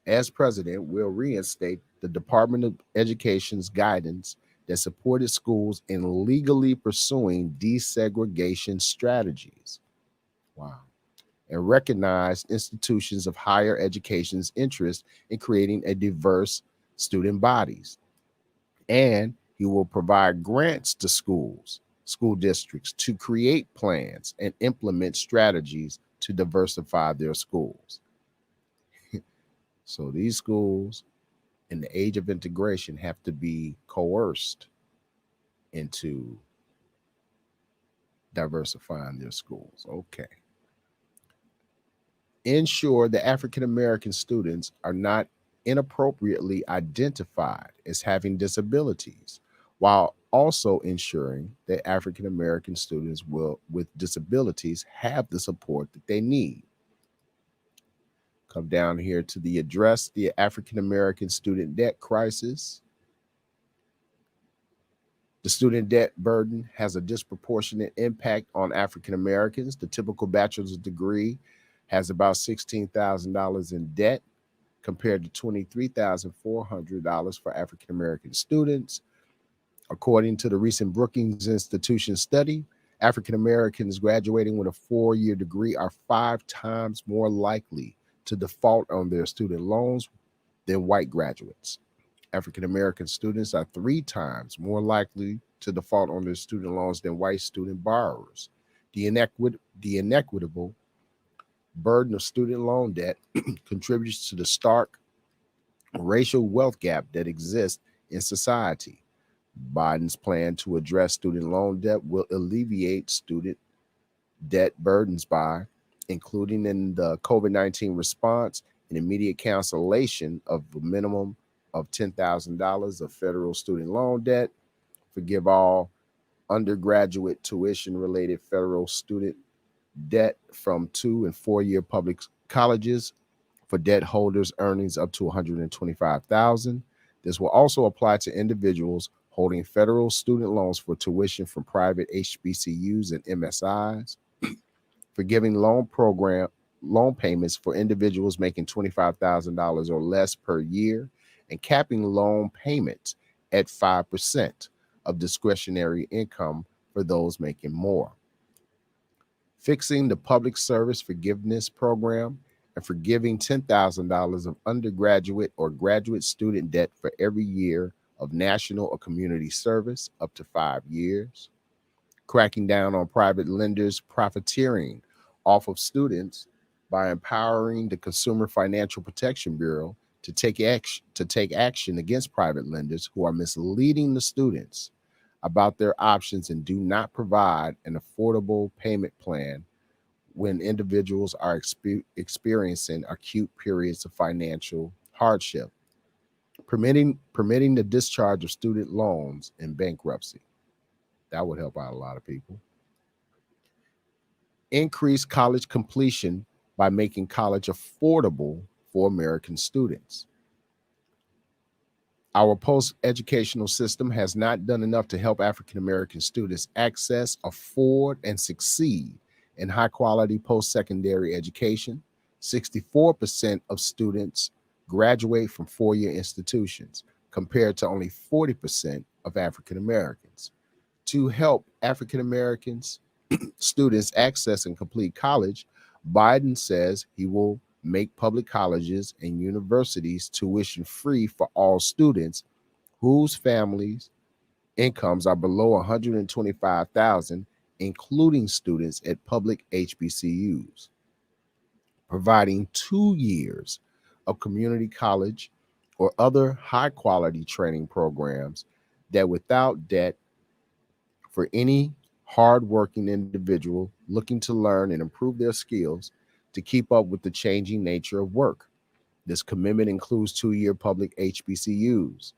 As president, we'll reinstate the Department of Education's guidance that supported schools in legally pursuing desegregation strategies. Wow. And recognize institutions of higher education's interest in creating a diverse student bodies. And he will provide grants to school districts to create plans and implement strategies to diversify their schools. So these schools in the age of integration have to be coerced into diversifying their schools. Okay. Ensure that African American students are not inappropriately identified as having disabilities, while also ensuring that African American students with disabilities have the support that they need. Come down here to the address the African American student debt crisis. The student debt burden has a disproportionate impact on African Americans. The typical bachelor's degree has about $16,000 in debt compared to $23,400 for African American students. According to the recent Brookings Institution study, African Americans graduating with a 4-year degree are 5 times more likely to default on their student loans than white graduates. African American students are 3 times more likely to default on their student loans than white student borrowers. The inequitable burden of student loan debt contributes to the stark racial wealth gap that exists in society. Biden's plan to address student loan debt will alleviate student debt burdens by including in the COVID-19 response an immediate cancellation of the minimum of $10,000 of federal student loan debt, forgive all undergraduate tuition-related federal student debt from 2 and 4-year public colleges for debt holders' earnings up to $125,000. This will also apply to individuals holding federal student loans for tuition from private HBCUs and MSIs, forgiving loan payments for individuals making $25,000 or less per year, and capping loan payments at 5% of discretionary income for those making more. Fixing the public service forgiveness program and forgiving $10,000 of undergraduate or graduate student debt for every year of national or community service up to 5 years. Cracking down on private lenders profiteering off of students by empowering the Consumer Financial Protection Bureau to take action against private lenders who are misleading the students about their options and do not provide an affordable payment plan when individuals are experiencing acute periods of financial hardship, permitting the discharge of student loans in bankruptcy. That would help out a lot of people. Increase college completion by making college affordable for American students. Our post-educational system has not done enough to help African American students access, afford, and succeed in high-quality post-secondary education. 64% of students graduate from four-year institutions, compared to only 40% of African Americans. To help African Americans students access and complete college, Biden says he will make public colleges and universities tuition free for all students whose families' incomes are below 125,000, including students at public HBCUs, providing 2 years of community college or other high-quality training programs that without debt for any hardworking individual looking to learn and improve their skills to keep up with the changing nature of work. This commitment includes 2-year public HBCUs.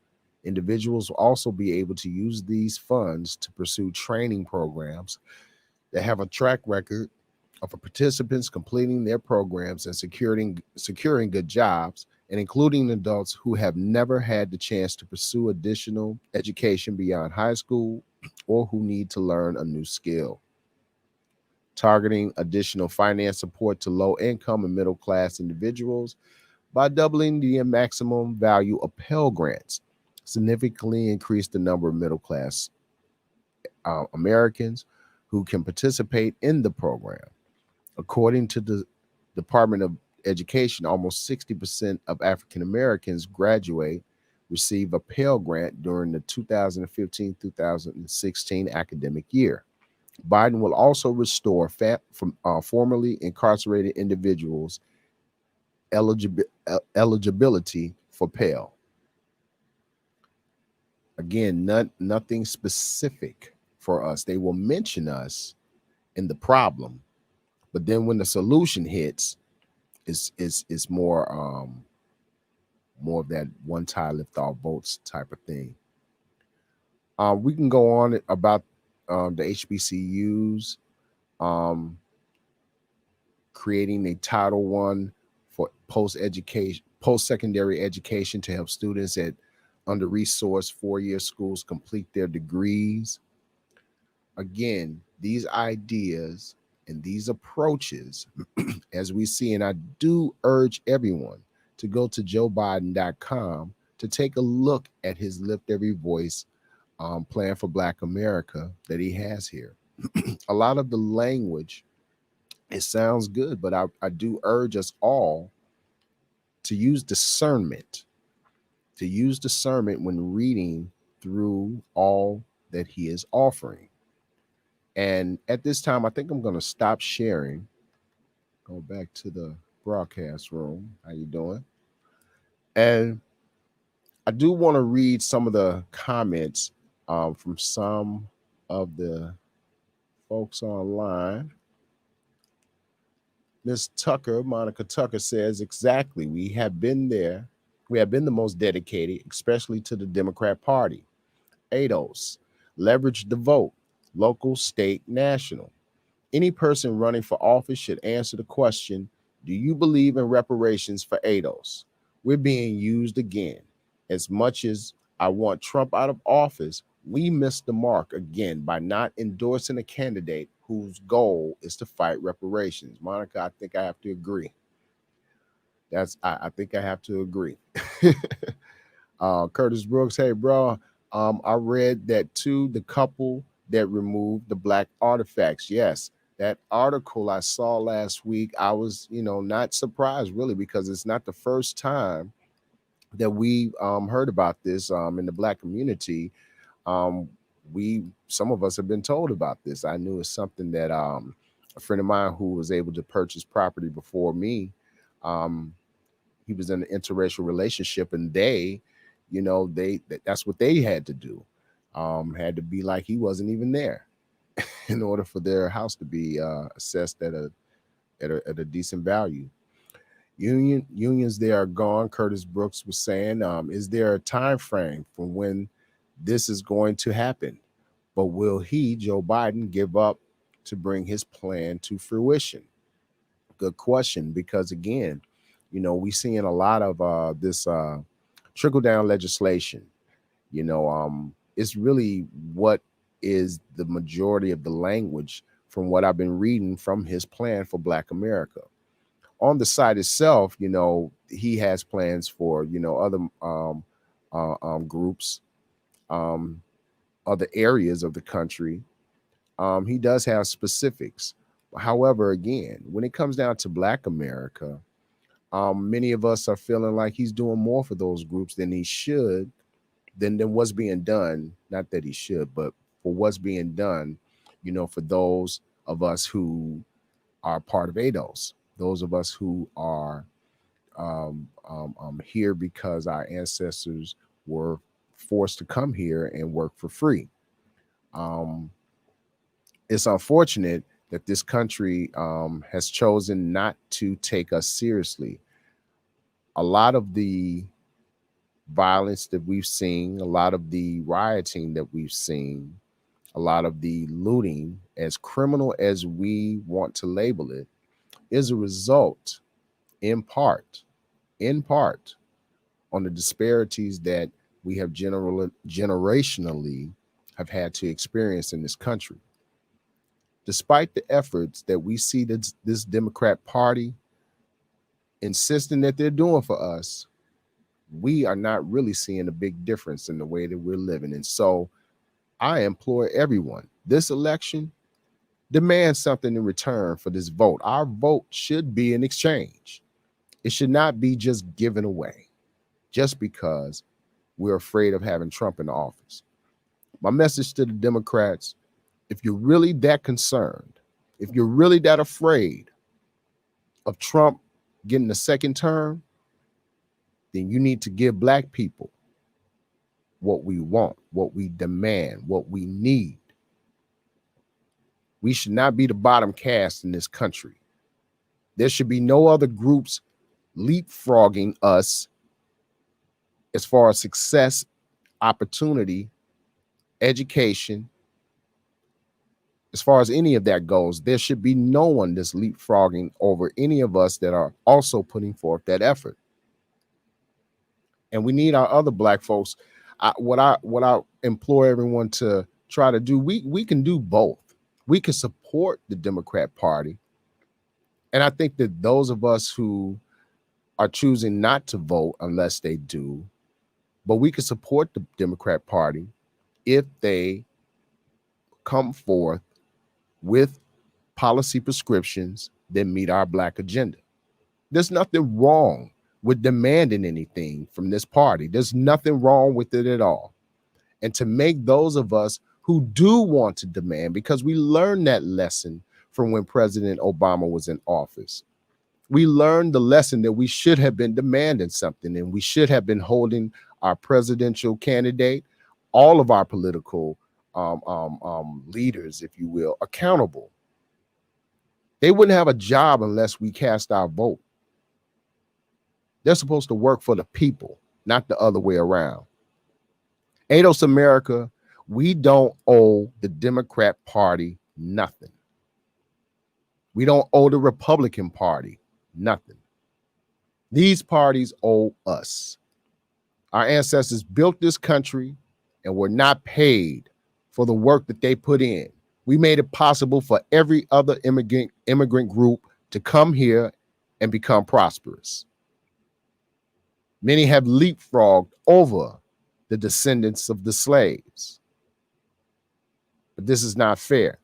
Individuals will also be able to use these funds to pursue training programs that have a track record of participants completing their programs and securing good jobs, and including adults who have never had the chance to pursue additional education beyond high school or who need to learn a new skill. Targeting additional finance support to low income and middle class individuals by doubling the maximum value of Pell Grants, significantly increase the number of middle class Americans who can participate in the program. According to the Department of Education, almost 60% of African Americans receive a Pell Grant during the 2015-2016 academic year. Biden will also restore formerly incarcerated individuals' eligibility for Pell. Again, nothing specific for us. They will mention us in the problem, but then when the solution hits, is more of that one tie lift all boats type of thing. We can go on about the HBCUs creating a Title I for post-secondary education to help students at under-resourced four-year schools complete their degrees. Again, these ideas and these approaches, as we see, and I do urge everyone to go to joebiden.com to take a look at his Lift Every Voice plan for Black America that he has here. A lot of the language, it sounds good, but I do urge us all to use discernment, when reading through all that he is offering. And at this time, I think I'm going to stop sharing. Go back to the broadcast room. How you doing? And I do want to read some of the comments from some of the folks online. Miss Tucker, Monica Tucker says, exactly, we have been there. We have been the most dedicated, especially to the Democrat Party. ADOS, leverage the vote, local, state, national. Any person running for office should answer the question, do you believe in reparations for ADOS? We're being used again. As much as I want Trump out of office. We missed the mark again by not endorsing a candidate whose goal is to fight reparations. Monica, I think I have to agree. I think I have to agree. Curtis Brooks, hey bro, I read that too. The couple that removed the black artifacts. Yes, that article I saw last week, I was, not surprised really, because it's not the first time that we heard about this in the black community. Um, some of us have been told about this. I knew it's something that a friend of mine who was able to purchase property before me, um, he was in an interracial relationship, and that's what they had to do. Had to be like he wasn't even there in order for their house to be assessed at a decent value. Unions they are gone. Curtis Brooks was saying, is there a time frame for when this is going to happen? But will he, Joe Biden, give up to bring his plan to fruition? Good question, because again, we seeing a lot of this trickle down legislation. It's really what is the majority of the language from what I've been reading from his plan for Black America. On the site itself, he has plans for other groups, other areas of the country. He does have specifics. However, again, when it comes down to Black America, many of us are feeling like he's doing more for those groups than he should, than what's being done. Not that he should, but for what's being done, for those of us who are part of ADOS, those of us who are here because our ancestors were forced to come here and work for free. It's unfortunate that this country has chosen not to take us seriously. A lot of the violence that we've seen, a lot of the rioting that we've seen, a lot of the looting, as criminal as we want to label it, is a result, in part, on the disparities that we have generationally have had to experience in this country. Despite the efforts that we see this Democrat Party insisting that they're doing for us, we are not really seeing a big difference in the way that we're living. And so I implore everyone, this election, demand something in return for this vote. Our vote should be an exchange. It should not be just given away just because we're afraid of having Trump in office. My message to the Democrats, if you're really that concerned, if you're really that afraid of Trump getting a second term, then you need to give Black people what we want, what we demand, what we need. We should not be the bottom caste in this country. There should be no other groups leapfrogging us as far as success, opportunity, education. As far as any of that goes, there should be no one that's leapfrogging over any of us that are also putting forth that effort. And we need our other Black folks. What I implore everyone to try to do, we can do both. We can support the Democrat Party. And I think that those of us who are choosing not to vote unless they do, but we can support the Democrat Party if they come forth with policy prescriptions that meet our Black agenda. There's nothing wrong with demanding anything from this party. There's nothing wrong with it at all. And to make those of us who do want to demand, because we learned that lesson from when President Obama was in office. We learned the lesson that we should have been demanding something, and we should have been holding our presidential candidate, all of our political leaders, if you will, accountable. They wouldn't have a job unless we cast our vote. They're supposed to work for the people, not the other way around. ADOS America, we don't owe the Democrat Party nothing. We don't owe the Republican Party nothing. These parties owe us. Our ancestors built this country and were not paid for the work that they put in. We made it possible for every other immigrant group to come here and become prosperous. Many have leapfrogged over the descendants of the slaves. But this is not fair.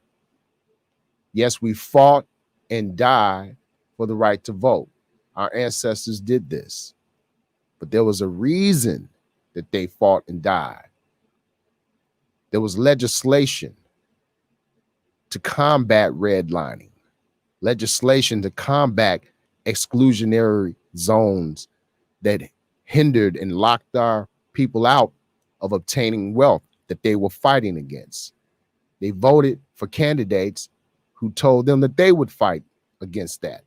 Yes, we fought and died for the right to vote. Our ancestors did this. But there was a reason that they fought and died. There was legislation to combat redlining, legislation to combat exclusionary zones that hindered and locked our people out of obtaining wealth that they were fighting against. They voted for candidates who told them that they would fight against that.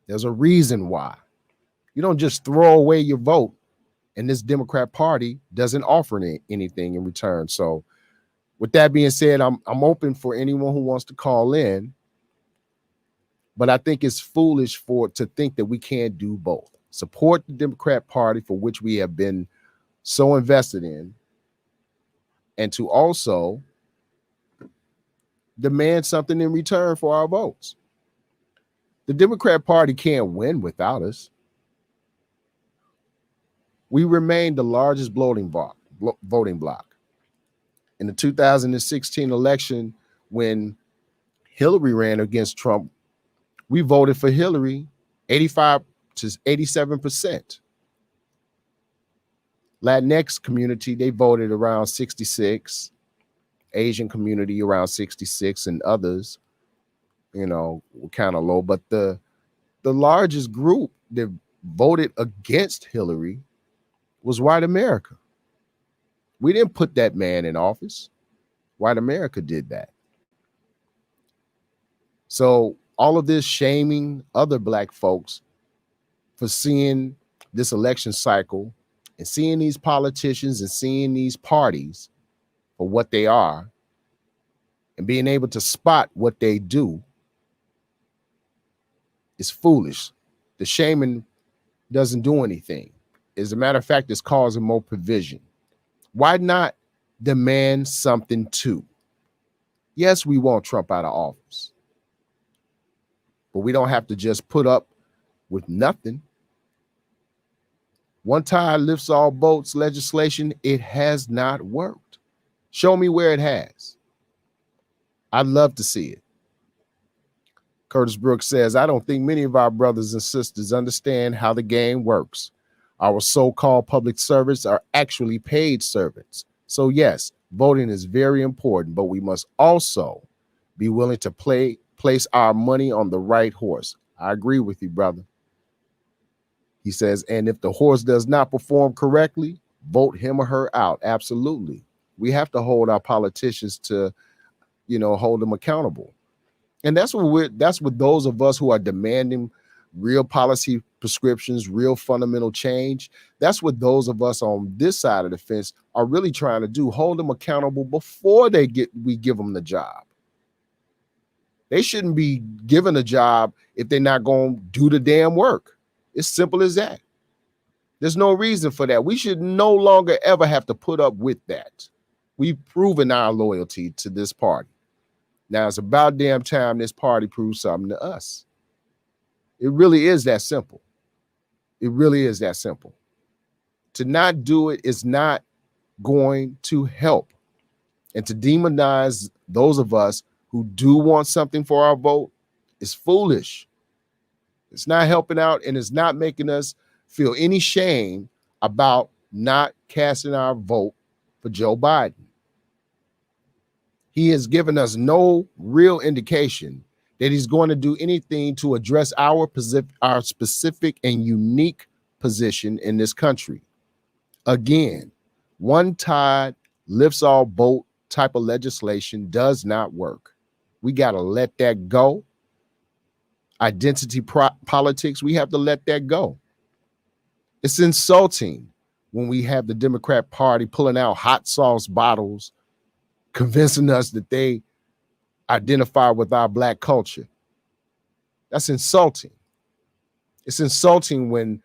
There's a reason why. You don't just throw away your vote, and this Democrat Party doesn't offer anything in return. So with that being said, I'm open for anyone who wants to call in, but I think it's foolish to think that we can't do both. Support the Democrat Party, for which we have been so invested in, and to also demand something in return for our votes. The Democrat Party can't win without us. We remain the largest voting bloc. In the 2016 election, when Hillary ran against Trump, we voted for Hillary 85 to 87%. Latinx community, they voted around 66. Asian community around 66, and others, were kind of low. But the largest group that voted against Hillary was white America. We didn't put that man in office. White America did that. So all of this shaming other Black folks for seeing this election cycle and seeing these politicians and seeing these parties for what they are and being able to spot what they do is foolish. The shaming doesn't do anything. As a matter of fact, it's causing more provision. Why not demand something too? Yes, we want Trump out of office, but we don't have to just put up with nothing. One tide lifts all boats legislation, it has not worked. Show me where it has. I'd love to see it. Curtis Brooks says, I don't think many of our brothers and sisters understand how the game works. Our so-called public servants are actually paid servants. So yes, voting is very important, but we must also be willing to place our money on the right horse. I agree with you, brother. He says, and if the horse does not perform correctly, vote him or her out. Absolutely. We have to hold our politicians to, hold them accountable. And that's what those of us who are demanding real policy prescriptions, real fundamental change. That's what those of us on this side of the fence are really trying to do. Hold them accountable before we give them the job. They shouldn't be given a job if they're not going to do the damn work. It's simple as that. There's no reason for that. We should no longer ever have to put up with that. We've proven our loyalty to this party. Now it's about damn time this party proves something to us. It really is that simple. It really is that simple. To not do it is not going to help. And to demonize those of us who do want something for our vote is foolish. It's not helping out, and it's not making us feel any shame about not casting our vote for Joe Biden. He has given us no real indication that he's going to do anything to address our specific and unique position in this country. Again, one tide lifts all boat type of legislation does not work. We got to let that go. Identity politics, we have to let that go. It's insulting when we have the Democrat Party pulling out hot sauce bottles, convincing us that they identify with our Black culture. That's insulting. It's insulting when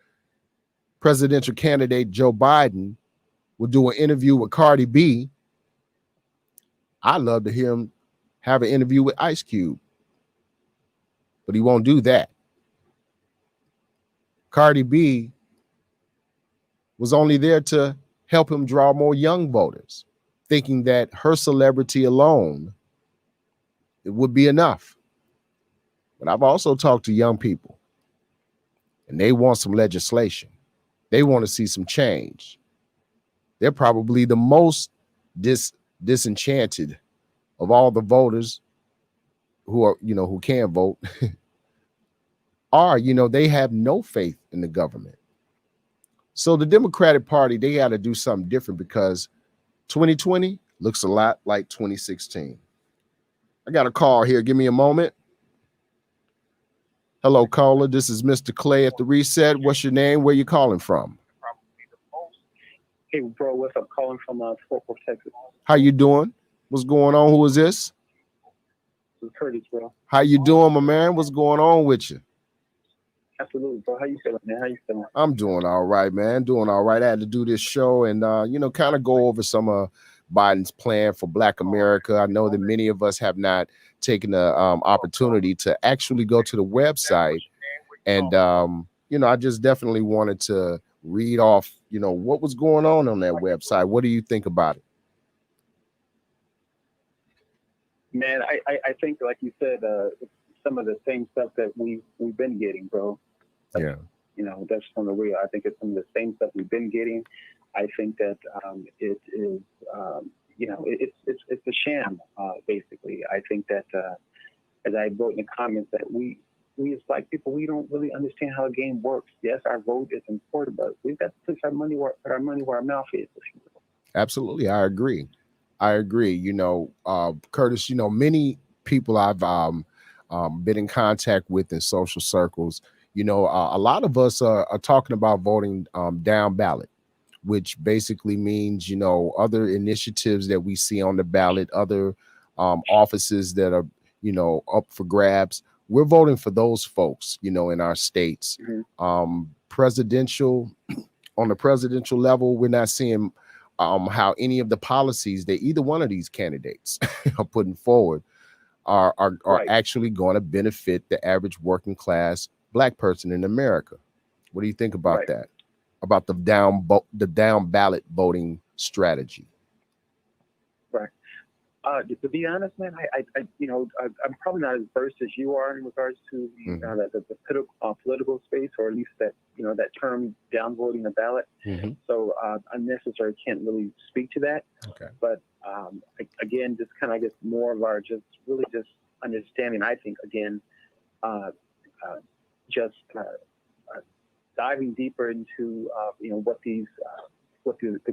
presidential candidate Joe Biden will do an interview with Cardi B, I'd love to hear him have an interview with Ice Cube, but he won't do that. Cardi B was only there to help him draw more young voters, thinking that her celebrity alone it would be enough. But I've also talked to young people, and they want some legislation. They want to see some change. They're probably the most disenchanted of all the voters who are, who can vote, are, they have no faith in the government. So the Democratic Party, they got to do something different because 2020 looks a lot like 2016. I got a call here. Give me a moment. Hello, caller. This is Mr. Clay at the Reset. What's your name? Where you calling from? Hey, bro, what's up? Calling from Fort Worth, Texas. How you doing? What's going on? Who is this? This is Curtis, bro. How you doing, my man? What's going on with you? Absolutely, bro. How you feeling, man? How you feeling? I'm doing all right, man. Doing all right. I had to do this show and, kind of go over some of Biden's plan for Black America. I know that many of us have not taken the opportunity to actually go to the website. And, I just definitely wanted to read off, what was going on that website. What do you think about it? Man, I think, like you said, some of the same stuff that we've been getting, bro. Yeah. That's from the real. I think it's some of the same stuff we've been getting. I think that it is, it's a sham, basically. I think that, as I wrote in the comments, that we as Black people, we don't really understand how a game works. Yes, our vote is important, but we've got to put our money where our mouth is. Absolutely, I agree. Curtis, many people I've been in contact with in social circles, a lot of us are talking about voting down ballot, which basically means, other initiatives that we see on the ballot, other offices that are, up for grabs. We're voting for those folks, in our states. Mm-hmm. On the presidential level, we're not seeing how any of the policies that either one of these candidates are putting forward are right. actually going to benefit the average working class Black person in America. What do you think about right. that? About the down ballot voting strategy? Right. To be honest, man, I'm probably not as versed as you are in regards to the political space, or at least that that term downvoting the ballot. Mm-hmm. So unnecessary, can't really speak to that. Okay. But again, just kind of, I guess, more of our just understanding. I think again, diving deeper into what the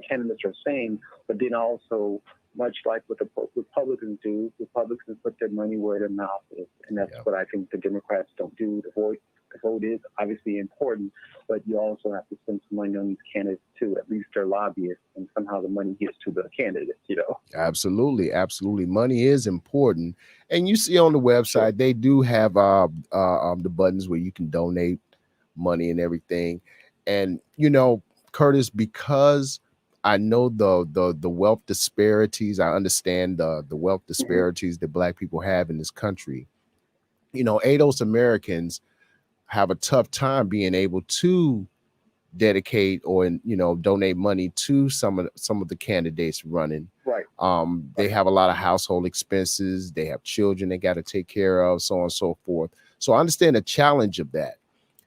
candidates are saying, but then also, much like what the Republicans do, Republicans put their money where their mouth is, and that's what I think the Democrats don't do. The vote is obviously important, but you also have to spend some money on these candidates too. At least they're lobbyists, and somehow the money gets to the candidates. Absolutely. Money is important, and you see on the website they do have the buttons where you can donate money and everything. And Curtis, because I know the wealth disparities, I understand the wealth disparities that Black people have in this country. ADOS Americans have a tough time being able to dedicate or donate money to some of the candidates running. Right. They have a lot of household expenses. They have children they got to take care of, so on and so forth. So I understand the challenge of that.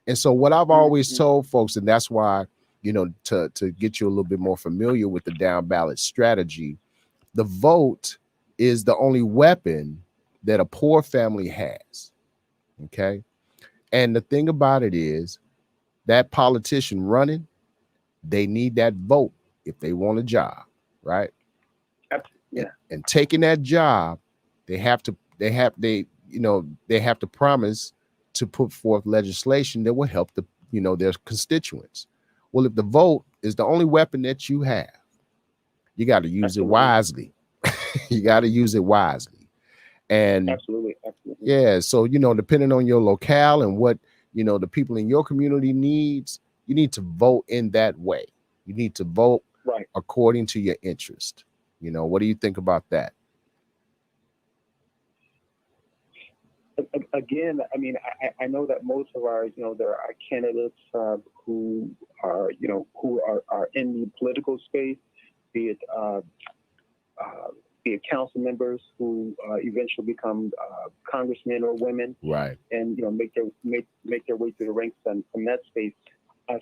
And so what I've always told folks, and that's why, to get you a little bit more familiar with the down ballot strategy, the vote is the only weapon that a poor family has. Okay. And the thing about it is that politician running, they need that vote if they want a job, right? Yeah. And taking that job, they have to promise to put forth legislation that will help their constituents. Well, if the vote is the only weapon that you have, you got to use it wisely. You got to use it wisely. And absolutely. Yeah. So, depending on your locale and what, the people in your community needs, You need to vote in that way. You need to vote Right. according to your interest. What do you think about that? Again, I mean, I know that most of our, there are candidates who are, who are in the political space, be it council members who eventually become congressmen or women, Right. and make their way through the ranks from that space.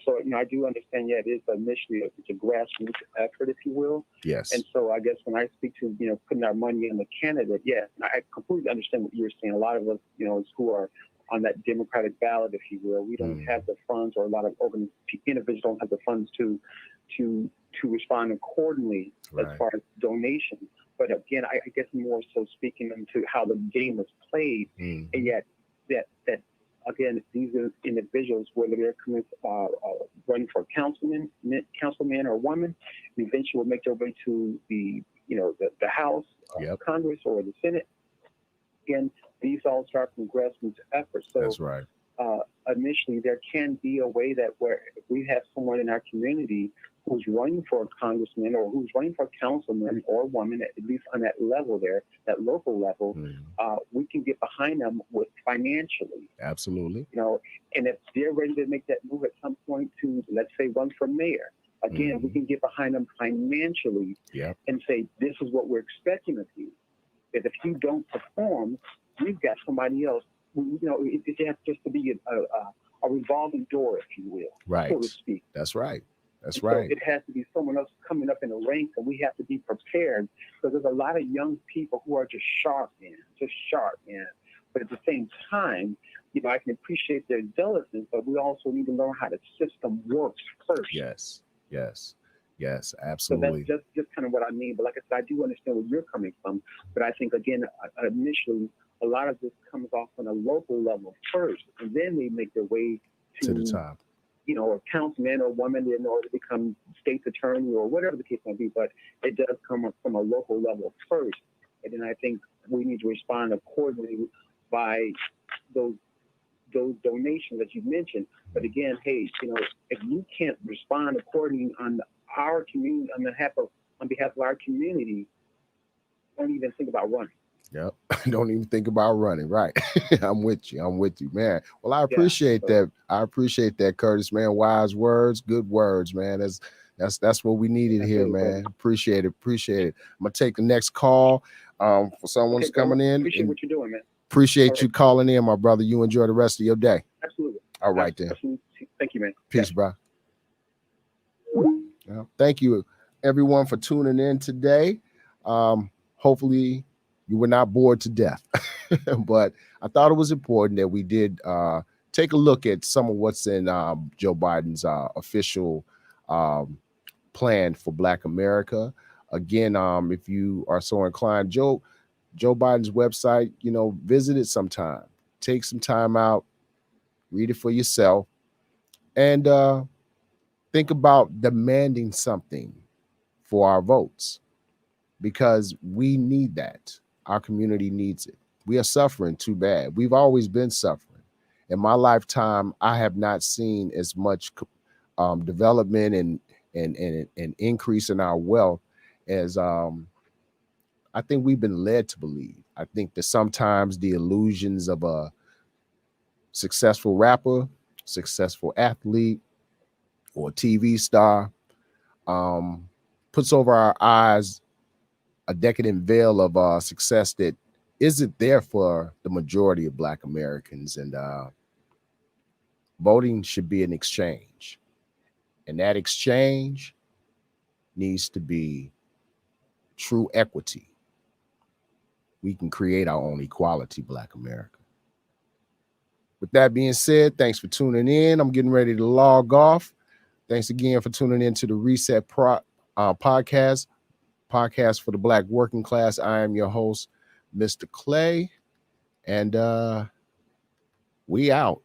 So I do understand. Yeah, it is initially it's a grassroots effort, if you will. Yes. And so I guess when I speak to putting our money in the candidate, yeah, I completely understand what you're saying. A lot of us, who are on that Democratic ballot, if you will, we don't have the funds, or a lot of individuals don't have the funds to respond accordingly Right. as far as donations. But again, I guess more so speaking into how the game is played, and yet that again, these individuals, whether they're coming running for councilman or woman, eventually will make their way to the House, Congress, or the Senate. Again, these all start from grassroots efforts. So that's right. Initially, there can be a way that where if we have someone in our community who's running for a congressman or who's running for a councilman or woman, at least on that level there, that local level, we can get behind them with financially. Absolutely. And if they're ready to make that move at some point to, let's say, run for mayor, again, we can get behind them financially and say, this is what we're expecting of you. That if you don't perform, we've got somebody else. It has just to be a revolving door, if you will, right, so to speak. That's right. That's and right. So it has to be someone else coming up in the ranks, and we have to be prepared because there's a lot of young people who are just sharp, man. But at the same time, I can appreciate their zealousness, but we also need to learn how the system works first. Yes, absolutely. So that's just kind of what I mean. But like I said, I do understand where you're coming from. But I think, again, initially, a lot of this comes off on a local level first, and then they make their way to the top. A councilman or woman in order to become state's attorney or whatever the case may be. But it does come up from a local level first. And then I think we need to respond accordingly by those donations that you mentioned. But again, hey, if you can't respond accordingly on our community, on behalf of our community, don't even think about running. Yep. Don't even think about running. Right. I'm with you, man. Well, I appreciate that. I appreciate that, Curtis, man. Wise words, good words, man. That's what we needed here, man. Appreciate it. I'm gonna take the next call for someone's coming in. Appreciate what you're doing, man. Appreciate you calling in, my brother. You enjoy the rest of your day. Absolutely. All right, then. Absolutely. Thank you, man. Peace, bro. Thank you, everyone, for tuning in today. Hopefully you were not bored to death, but I thought it was important that we did take a look at some of what's in Joe Biden's official plan for Black America. Again, if you are so inclined, Joe Biden's website, visit it sometime. Take some time out, read it for yourself, and think about demanding something for our votes, because we need that. Our community needs it. We are suffering too bad. We've always been suffering. In my lifetime, I have not seen as much development and increase in our wealth as I think we've been led to believe. I think that sometimes the illusions of a successful rapper, successful athlete, or TV star puts over our eyes a decadent veil of success that isn't there for the majority of Black Americans. And voting should be an exchange. And that exchange needs to be true equity. We can create our own equality, Black America. With that being said, thanks for tuning in. I'm getting ready to log off. Thanks again for tuning in to the Reset podcast for the Black working class. I am your host, Mr. Clay, and we out.